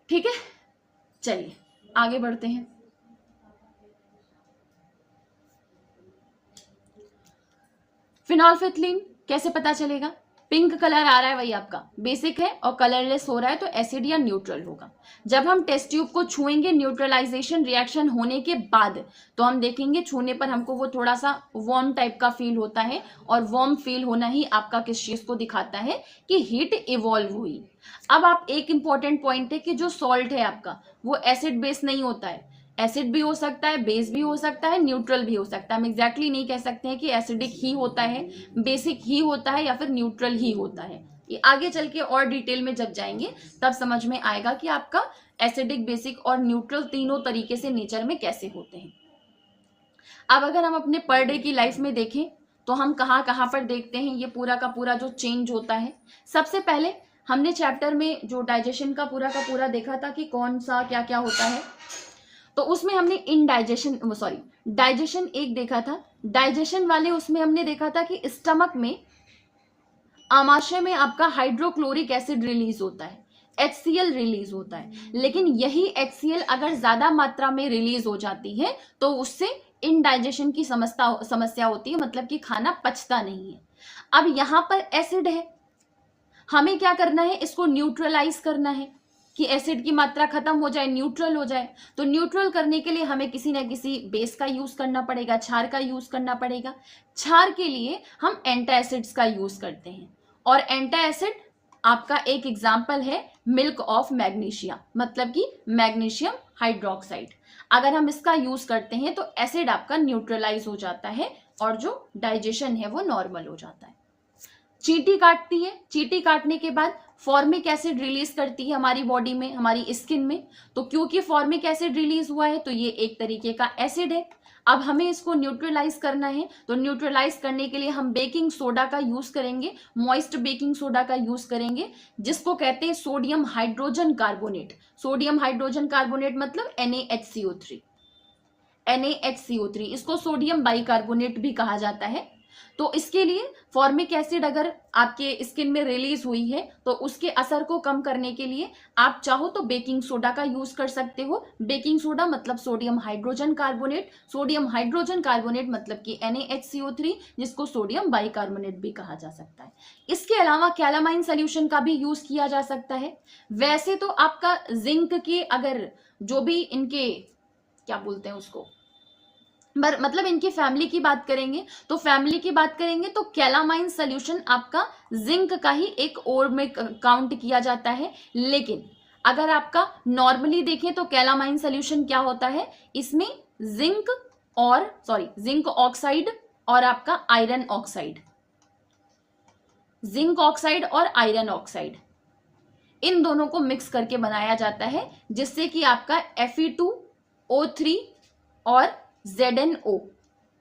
ठीक है, चलिए आगे बढ़ते हैं। फिनोल्फिथिलीन कैसे पता चलेगा? पिंक कलर आ रहा है, वही आपका बेसिक है, और कलरलेस हो रहा है तो एसिड या न्यूट्रल होगा। जब हम टेस्ट ट्यूब को छुएंगे न्यूट्रलाइजेशन रिएक्शन होने के बाद, तो हम देखेंगे छूने पर हमको वो थोड़ा सा वार्म टाइप का फील होता है, और वार्म फील होना ही आपका किस चीज को दिखाता है कि हीट इवॉल्व हुई। अब आप एक इंपॉर्टेंट पॉइंट है कि जो सॉल्ट है आपका वो एसिड बेस नहीं होता है, एसिड भी हो सकता है, बेस भी हो सकता है, न्यूट्रल भी हो सकता है। हम एग्जैक्टली नहीं कह सकते हैं कि एसिडिक ही होता है, बेसिक ही होता है या फिर न्यूट्रल ही होता है। ये आगे चल के और डिटेल में जब जाएंगे तब समझ में आएगा कि आपका एसिडिक, बेसिक और न्यूट्रल तीनों तरीके से नेचर में कैसे होते हैं। अब अगर हम अपने पर डे की लाइफ में देखें तो हम कहाँ कहाँ पर देखते हैं ये पूरा का पूरा जो चेंज होता है। सबसे पहले हमने चैप्टर में जो डाइजेशन का पूरा देखा था कि कौन सा क्या क्या होता है, तो उसमें हमने डाइजेशन एक देखा था। डाइजेशन वाले उसमें हमने देखा था कि स्टमक में, आमाशय में आपका हाइड्रोक्लोरिक एसिड रिलीज होता है, HCl रिलीज होता है, लेकिन यही HCl अगर ज्यादा मात्रा में रिलीज हो जाती है तो उससे इनडाइजेशन की समस्या होती है, मतलब कि खाना पचता नहीं है। अब यहाँ पर एसिड है, हमें क्या करना है, इसको न्यूट्रलाइज करना है कि एसिड की मात्रा खत्म हो जाए, न्यूट्रल हो जाए। तो न्यूट्रल करने के लिए हमें किसी ना किसी बेस का यूज करना पड़ेगा, क्षार का यूज करना पड़ेगा। क्षार के लिए हम एंटासिड्स का यूज करते हैं, और एंटासिड आपका एक एग्जाम्पल है मिल्क ऑफ मैग्नीशिया, मतलब कि मैग्नीशियम हाइड्रोक्साइड। अगर हम इसका यूज करते हैं तो एसिड आपका न्यूट्रलाइज हो जाता है और जो डाइजेशन है वो नॉर्मल हो जाता है। चींटी काटती है, चींटी काटने के बाद फॉर्मिक एसिड रिलीज करती है हमारी बॉडी में, हमारी स्किन में। तो क्योंकि फॉर्मिक एसिड रिलीज हुआ है तो ये एक तरीके का एसिड है। अब हमें इसको न्यूट्रलाइज करना है, तो न्यूट्रलाइज करने के लिए हम बेकिंग सोडा का यूज करेंगे, मॉइस्ट बेकिंग सोडा का यूज करेंगे, जिसको कहते हैं sodium hydrogen carbonate. Sodium hydrogen carbonate मतलब NaHCO3। NaHCO3 इसको सोडियम बाइकार्बोनेट भी कहा जाता है। तो इसके लिए फॉर्मिक एसिड अगर आपके स्किन में रिलीज हुई है तो उसके असर को कम करने के लिए आप चाहो तो बेकिंग सोडा का यूज कर सकते हो। बेकिंग सोडा मतलब sodium hydrogen carbonate, sodium hydrogen carbonate मतलब कि NaHCO3, जिसको सोडियम बाइकार्बोनेट भी कहा जा सकता है। इसके अलावा कैलामाइन सोल्यूशन का भी यूज किया जा सकता है। वैसे तो आपका जिंक के अगर जो भी इनके क्या बोलते हैं उसको, मतलब इनकी फैमिली की बात करेंगे तो कैलामाइन सोल्यूशन आपका जिंक का ही एक और में काउंट किया जाता है। लेकिन अगर आपका नॉर्मली देखें तो कैलामाइन सोल्यूशन क्या होता है, इसमें जिंक ऑक्साइड और आपका आयरन ऑक्साइड, जिंक ऑक्साइड और आयरन ऑक्साइड, इन दोनों को मिक्स करके बनाया जाता है, जिससे कि आपका Fe2O3 और ZnO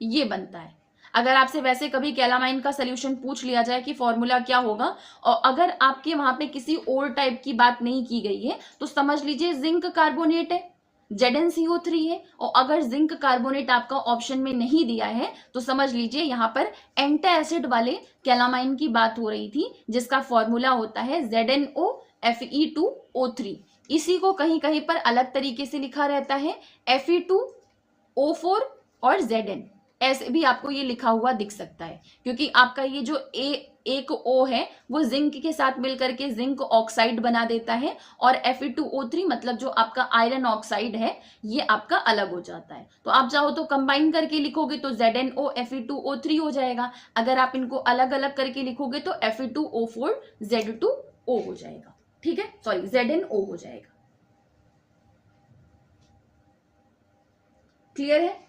ये बनता है। अगर आपसे वैसे कभी कैलामाइन का सोल्यूशन पूछ लिया जाए कि फॉर्मूला क्या होगा, और अगर आपके वहां पे किसी और टाइप की बात नहीं की गई है तो समझ लीजिए जिंक कार्बोनेट है, ZnCO3 है। और अगर जिंक कार्बोनेट आपका ऑप्शन में नहीं दिया है तो समझ लीजिए यहाँ पर एंटासिड वाले कैलामाइन की बात हो रही थी, जिसका फॉर्मूला होता है ZnOFe2O3। इसी को कहीं कहीं पर अलग तरीके से लिखा रहता है Fe2O4 और Zn, ऐसे भी आपको ये लिखा हुआ दिख सकता है, क्योंकि आपका ये जो एक O है वो जिंक के साथ मिलकर के जिंक ऑक्साइड बना देता है, और Fe2O3 मतलब जो आपका आयरन ऑक्साइड है ये आपका अलग हो जाता है। तो आप चाहो तो कंबाइन करके लिखोगे तो ZnO Fe2O3 हो जाएगा। अगर आप इनको अलग अलग करके लिखोगे तो Fe2O4 Z2O हो जाएगा, ठीक है, सॉरी ZnO हो जाएगा। क्लियर है?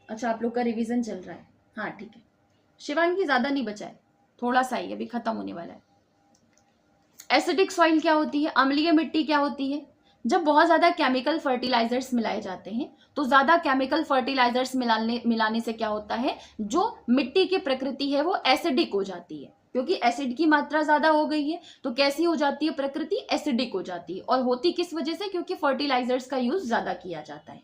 अच्छा, आप लोग का रिवीजन चल रहा है, हाँ ठीक है। शिवांगी ज्यादा नहीं बचा है, थोड़ा सा ही, अभी खत्म होने वाला है। एसिडिक सॉइल क्या होती है, अम्लीय मिट्टी क्या होती है? जब बहुत ज्यादा केमिकल फर्टिलाइजर्स मिलाए जाते हैं तो ज्यादा केमिकल फर्टिलाइजर्स मिलाने से क्या होता है, जो मिट्टी की प्रकृति है वो एसिडिक हो जाती है, क्योंकि एसिड की मात्रा ज्यादा हो गई है। तो कैसी हो जाती है प्रकृति, एसिडिक हो जाती है। और होती किस वजह से, क्योंकि फर्टिलाइजर्स का यूज ज्यादा किया जाता है।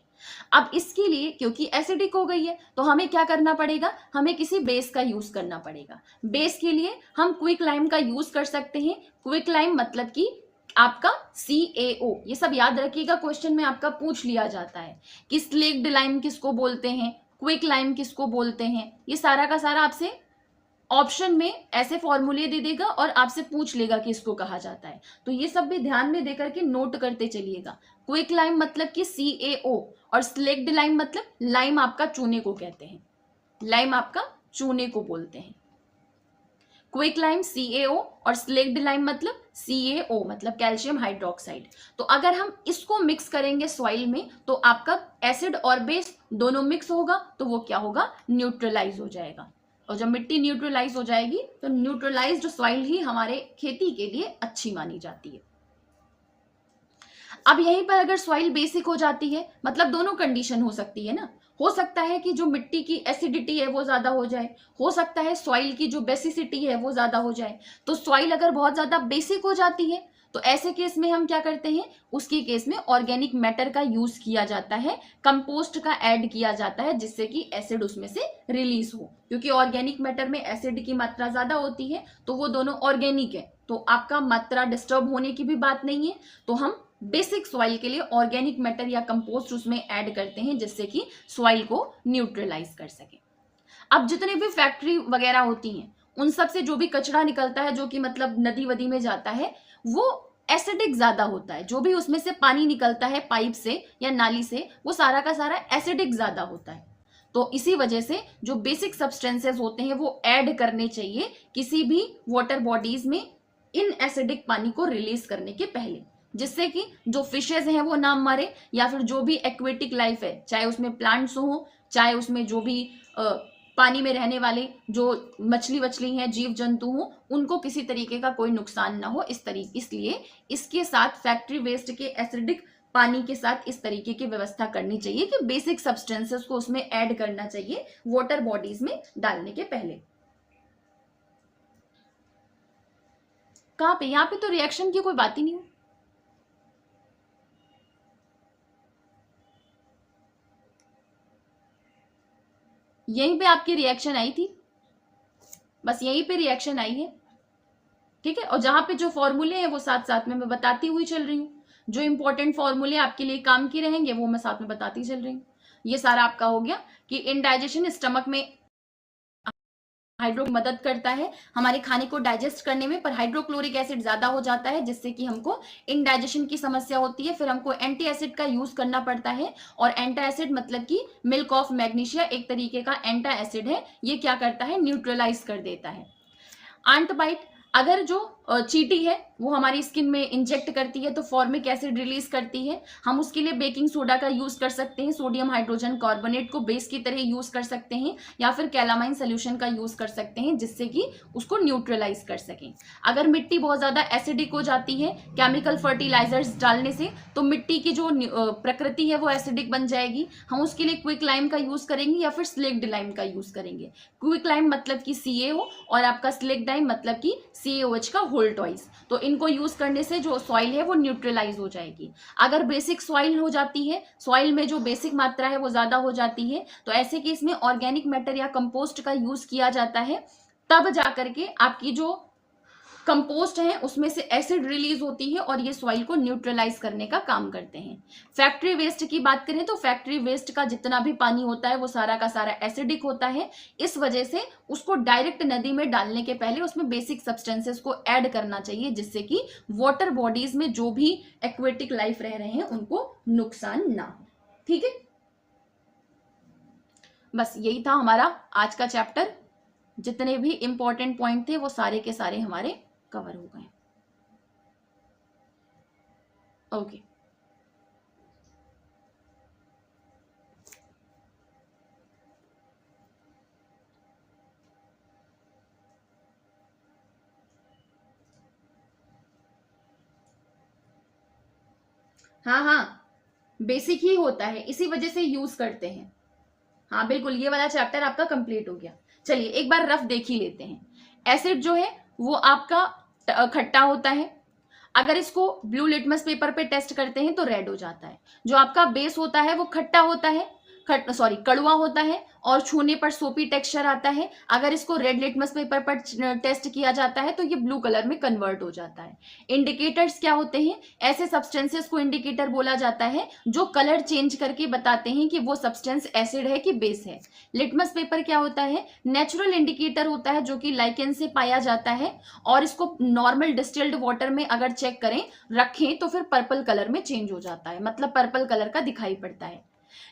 अब इसके लिए क्योंकि एसिडिक हो गई है तो हमें क्या करना पड़ेगा, हमें किसी बेस का यूज करना पड़ेगा। बेस के लिए हम क्विक लाइम का यूज कर सकते हैं। क्विक लाइम मतलब कि आपका CaO, ये सब याद रखिएगा, क्वेश्चन में आपका पूछ लिया जाता है कि स्लेक्ड लाइम किसको बोलते हैं, क्विक लाइम किसको बोलते हैं। ये सारा का सारा आपसे ऑप्शन में ऐसे फॉर्मूले दे देगा और आपसे पूछ लेगा कि इसको कहा जाता है। तो ये सब भी ध्यान में देकर के नोट करते चलिएगा। क्विक लाइम मतलब कि CaO, और स्लेक्ड लाइम मतलब लाइम आपका चूने को कहते हैं, लाइम आपका चूने को बोलते हैं। क्विक लाइम CaO और स्लेक्ड लाइम मतलब CaO मतलब कैल्शियम हाइड्रोक्साइड। तो अगर हम इसको मिक्स करेंगे सॉइल में तो आपका एसिड और बेस दोनों मिक्स होगा, तो वो क्या होगा, न्यूट्रलाइज हो जाएगा। और जब मिट्टी न्यूट्रलाइज हो जाएगी तो न्यूट्रलाइज्ड सॉइल ही हमारे खेती के लिए अच्छी मानी जाती है। अब यहीं पर अगर सॉइल बेसिक हो जाती है, मतलब दोनों कंडीशन हो सकती है ना, हो सकता है कि जो मिट्टी की एसिडिटी है वो ज्यादा हो जाए, हो सकता है सॉइल की जो बेसिसिटी है वो ज्यादा हो जाए। तो सॉइल अगर बहुत ज्यादा बेसिक हो जाती है तो ऐसे केस में हम क्या करते हैं, उसकी केस में ऑर्गेनिक मैटर का यूज किया जाता है, कंपोस्ट का ऐड किया जाता है, जिससे कि एसिड उसमें से रिलीज हो। क्योंकि ऑर्गेनिक मैटर में एसिड की मात्रा ज्यादा होती है, तो वो दोनों ऑर्गेनिक है, तो आपका मात्रा डिस्टर्ब होने की भी बात नहीं है। तो हम बेसिक सॉइल के लिए ऑर्गेनिक मैटर या कंपोस्ट उसमें ऐड करते हैं, जिससे कि सॉइल को न्यूट्रलाइज कर सके। अब जितने भी फैक्ट्री वगैरह होती हैं, उन सब से जो भी कचरा निकलता है, जो कि मतलब नदी वदी में जाता है, वो एसिडिक ज्यादा होता है। जो भी उसमें से पानी निकलता है पाइप से या नाली से, वो सारा का सारा एसिडिक ज्यादा होता है। तो इसी वजह से जो बेसिक सब्सटेंसेस होते हैं वो ऐड करने चाहिए किसी भी वाटर बॉडीज में इन एसिडिक पानी को रिलीज करने के पहले, जिससे कि जो फिशेज हैं वो ना मरे, या फिर जो भी एक्वेटिक लाइफ है, चाहे उसमें प्लांट्स हो, चाहे उसमें जो भी पानी में रहने वाले जो मछली वछली हैं, जीव जंतु हो, उनको किसी तरीके का कोई नुकसान ना हो। इसलिए इसके साथ फैक्ट्री वेस्ट के एसिडिक पानी के साथ इस तरीके की व्यवस्था करनी चाहिए कि बेसिक सब्सटेंसेस को उसमें ऐड करना चाहिए वाटर बॉडीज में डालने के पहले। कहां पे? यहां पे तो रिएक्शन की कोई बात ही नहीं हो। यहीं पे आपकी रिएक्शन आई थी, बस यहीं पे रिएक्शन आई है, ठीक है। और जहां पे जो फॉर्मूले हैं वो साथ साथ में मैं बताती हुई चल रही हूँ। जो इंपॉर्टेंट फॉर्मूले आपके लिए काम की रहेंगे वो मैं साथ में बताती चल रही हूँ। ये सारा आपका हो गया कि इंडाइजेशन स्टमक में हाइड्रो मदद करता है हमारे खाने को डाइजेस्ट करने में, पर हाइड्रोक्लोरिक एसिड ज्यादा हो जाता है, जिससे कि हमको इंडाइजेशन की समस्या होती है। फिर हमको एंटी एसिड का यूज करना पड़ता है, और एंटा एसिड मतलब कि मिल्क ऑफ मैग्नीशिया एक तरीके का एंटा एसिड है। ये क्या करता है? न्यूट्रलाइज कर देता है। आंट बाइट, अगर जो चींटी है वो हमारी स्किन में इंजेक्ट करती है तो फॉर्मिक एसिड रिलीज करती है। हम उसके लिए बेकिंग सोडा का यूज कर सकते हैं, सोडियम हाइड्रोजन कार्बोनेट को बेस की तरह यूज कर सकते हैं, या फिर कैलामाइन सोल्यूशन का यूज कर सकते हैं, जिससे कि उसको न्यूट्रलाइज कर सकें। अगर मिट्टी बहुत ज्यादा एसिडिक हो जाती है केमिकल फर्टिलाइजर्स डालने से, तो मिट्टी की जो प्रकृति है वो एसिडिक बन जाएगी। हम उसके लिए क्विक लाइम का यूज करेंगे या फिर स्लेक्ड लाइम का यूज करेंगे। क्विक लाइम मतलब कि CaO, और आपका स्लेक्ड लाइम मतलब कि CaOH का होल टॉइस। तो इनको यूज करने से जो सॉइल है वो न्यूट्रलाइज हो जाएगी। अगर बेसिक सॉइल हो जाती है, सॉइल में जो बेसिक मात्रा है वो ज्यादा हो जाती है, तो ऐसे केस में ऑर्गेनिक मैटर या कंपोस्ट का यूज किया जाता है। तब जाकर के आपकी जो कंपोस्ट है उसमें से एसिड रिलीज होती है, और ये सॉइल को न्यूट्रलाइज करने का काम करते हैं। फैक्ट्री वेस्ट की बात करें तो फैक्ट्री वेस्ट का जितना भी पानी होता है वो सारा का सारा एसिडिक होता है। इस वजह से उसको डायरेक्ट नदी में डालने के पहले उसमें बेसिक सब्सटेंसेस को ऐड करना चाहिए, जिससे कि वाटर बॉडीज में जो भी एक्वेटिक लाइफ रह रहे हैं उनको नुकसान ना हो। ठीक है, बस यही था हमारा आज का चैप्टर। जितने भी इंपॉर्टेंट पॉइंट थे वो सारे के सारे हमारे कवर हो गए। ओके, हाँ, बेसिक ही होता है, इसी वजह से यूज करते हैं। हाँ बिल्कुल, ये वाला चैप्टर आपका कंप्लीट हो गया। चलिए एक बार रफ देख ही लेते हैं। एसिड जो है वो आपका खट्टा होता है। अगर इसको ब्लू लिटमस पेपर पे टेस्ट करते हैं तो रेड हो जाता है। जो आपका बेस होता है वो खट्टा होता है, कड़वा होता है, और छूने पर सोपी टेक्सचर आता है। अगर इसको रेड लिटमस पेपर पर टेस्ट किया जाता है तो ये ब्लू कलर में कन्वर्ट हो जाता है। इंडिकेटर्स क्या होते हैं? ऐसे सब्सटेंसेस को इंडिकेटर बोला जाता है जो कलर चेंज करके बताते हैं कि वो सब्सटेंस एसिड है कि बेस है। लिटमस पेपर क्या होता है? नेचुरल इंडिकेटर होता है जो कि लाइकेन से पाया जाता है, और इसको नॉर्मल डिस्टिल्ड वाटर में अगर चेक करें, रखें, तो फिर पर्पल कलर में चेंज हो जाता है, मतलब पर्पल कलर का दिखाई पड़ता है।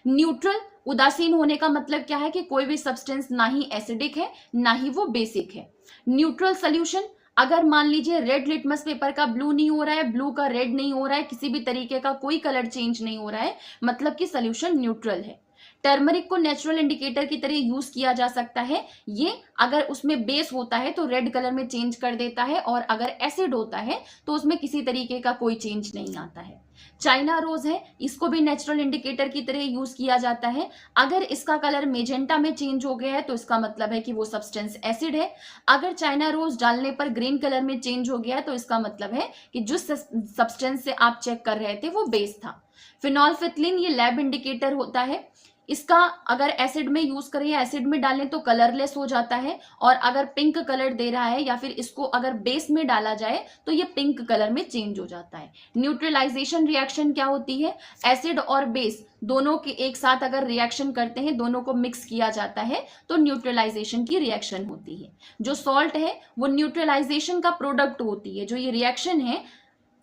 न्यूट्रल, उदासीन होने का मतलब क्या है कि कोई भी सब्सटेंस ना ही एसिडिक है ना ही वो बेसिक है। न्यूट्रल सोल्यूशन, अगर मान लीजिए रेड लिटमस पेपर का ब्लू नहीं हो रहा है, ब्लू का रेड नहीं हो रहा है, किसी भी तरीके का कोई कलर चेंज नहीं हो रहा है, मतलब कि सोल्यूशन न्यूट्रल है। टर्मरिक को नेचुरल इंडिकेटर की तरह यूज किया जा सकता है। ये अगर उसमें बेस होता है तो रेड कलर में चेंज कर देता है, और अगर एसिड होता है तो उसमें किसी तरीके का कोई चेंज नहीं आता है। चाइना रोज है, इसको भी नेचुरल इंडिकेटर की तरह यूज किया जाता है। अगर इसका कलर मेजेंटा में चेंज हो गया है तो इसका मतलब है कि वो सब्सटेंस एसिड है। अगर चाइना रोज डालने पर ग्रीन कलर में चेंज हो गया है तो इसका मतलब है कि जिस सब्सटेंस से आप चेक कर रहे थे वो बेस था। फिनोल्फिथिलीन ये लैब इंडिकेटर होता है। इसका अगर एसिड में यूज करें या एसिड में डालें तो कलरलेस हो जाता है, और अगर पिंक कलर दे रहा है या फिर इसको अगर बेस में डाला जाए तो ये पिंक कलर में चेंज हो जाता है। न्यूट्रलाइजेशन रिएक्शन क्या होती है? एसिड और बेस दोनों के एक साथ अगर रिएक्शन करते हैं, दोनों को मिक्स किया जाता है तो न्यूट्रलाइजेशन की रिएक्शन होती है। जो सॉल्ट है वो न्यूट्रलाइजेशन का प्रोडक्ट होती है। जो ये रिएक्शन है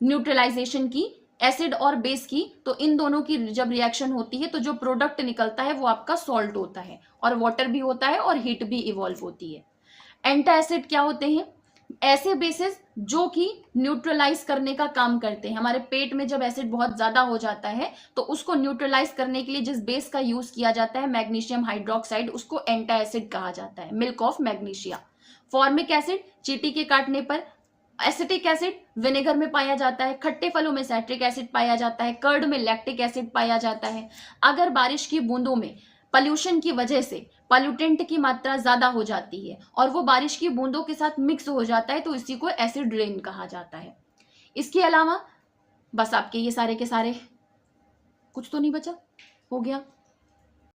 न्यूट्रलाइजेशन की, एसिड और बेस की, तो इन दोनों की जब रिएक्शन होती है तो जो प्रोडक्ट निकलता है वो आपका सॉल्ट होता है, और वाटर भी होता है और हीट भी इवॉल्व होती है। एंटासिड क्या होते हैं? ऐसे बेसिस जो कि न्यूट्रलाइज करने का काम करते हैं। हमारे पेट में जब एसिड बहुत ज्यादा हो जाता है तो उसको न्यूट्रलाइज करने के लिए जिस बेस का यूज किया जाता है मैग्नीशियम हाइड्रोक्साइड, उसको एंटासिड कहा जाता है, milk of magnesia. Formic acid चींटी के काटने पर। एसिटिक एसिड विनेगर में पाया जाता है। खट्टे फलों में साइट्रिक एसिड पाया जाता है। कर्ड में लैक्टिक एसिड पाया जाता है। अगर बारिश की बूंदों में पॉल्यूशन की वजह से पॉल्यूटेंट की मात्रा ज्यादा हो जाती है और वो बारिश की बूंदों के साथ मिक्स हो जाता है तो इसी को एसिड रेन कहा जाता है। इसके अलावा बस आपके ये सारे के सारे, कुछ तो नहीं बचा? हो गया।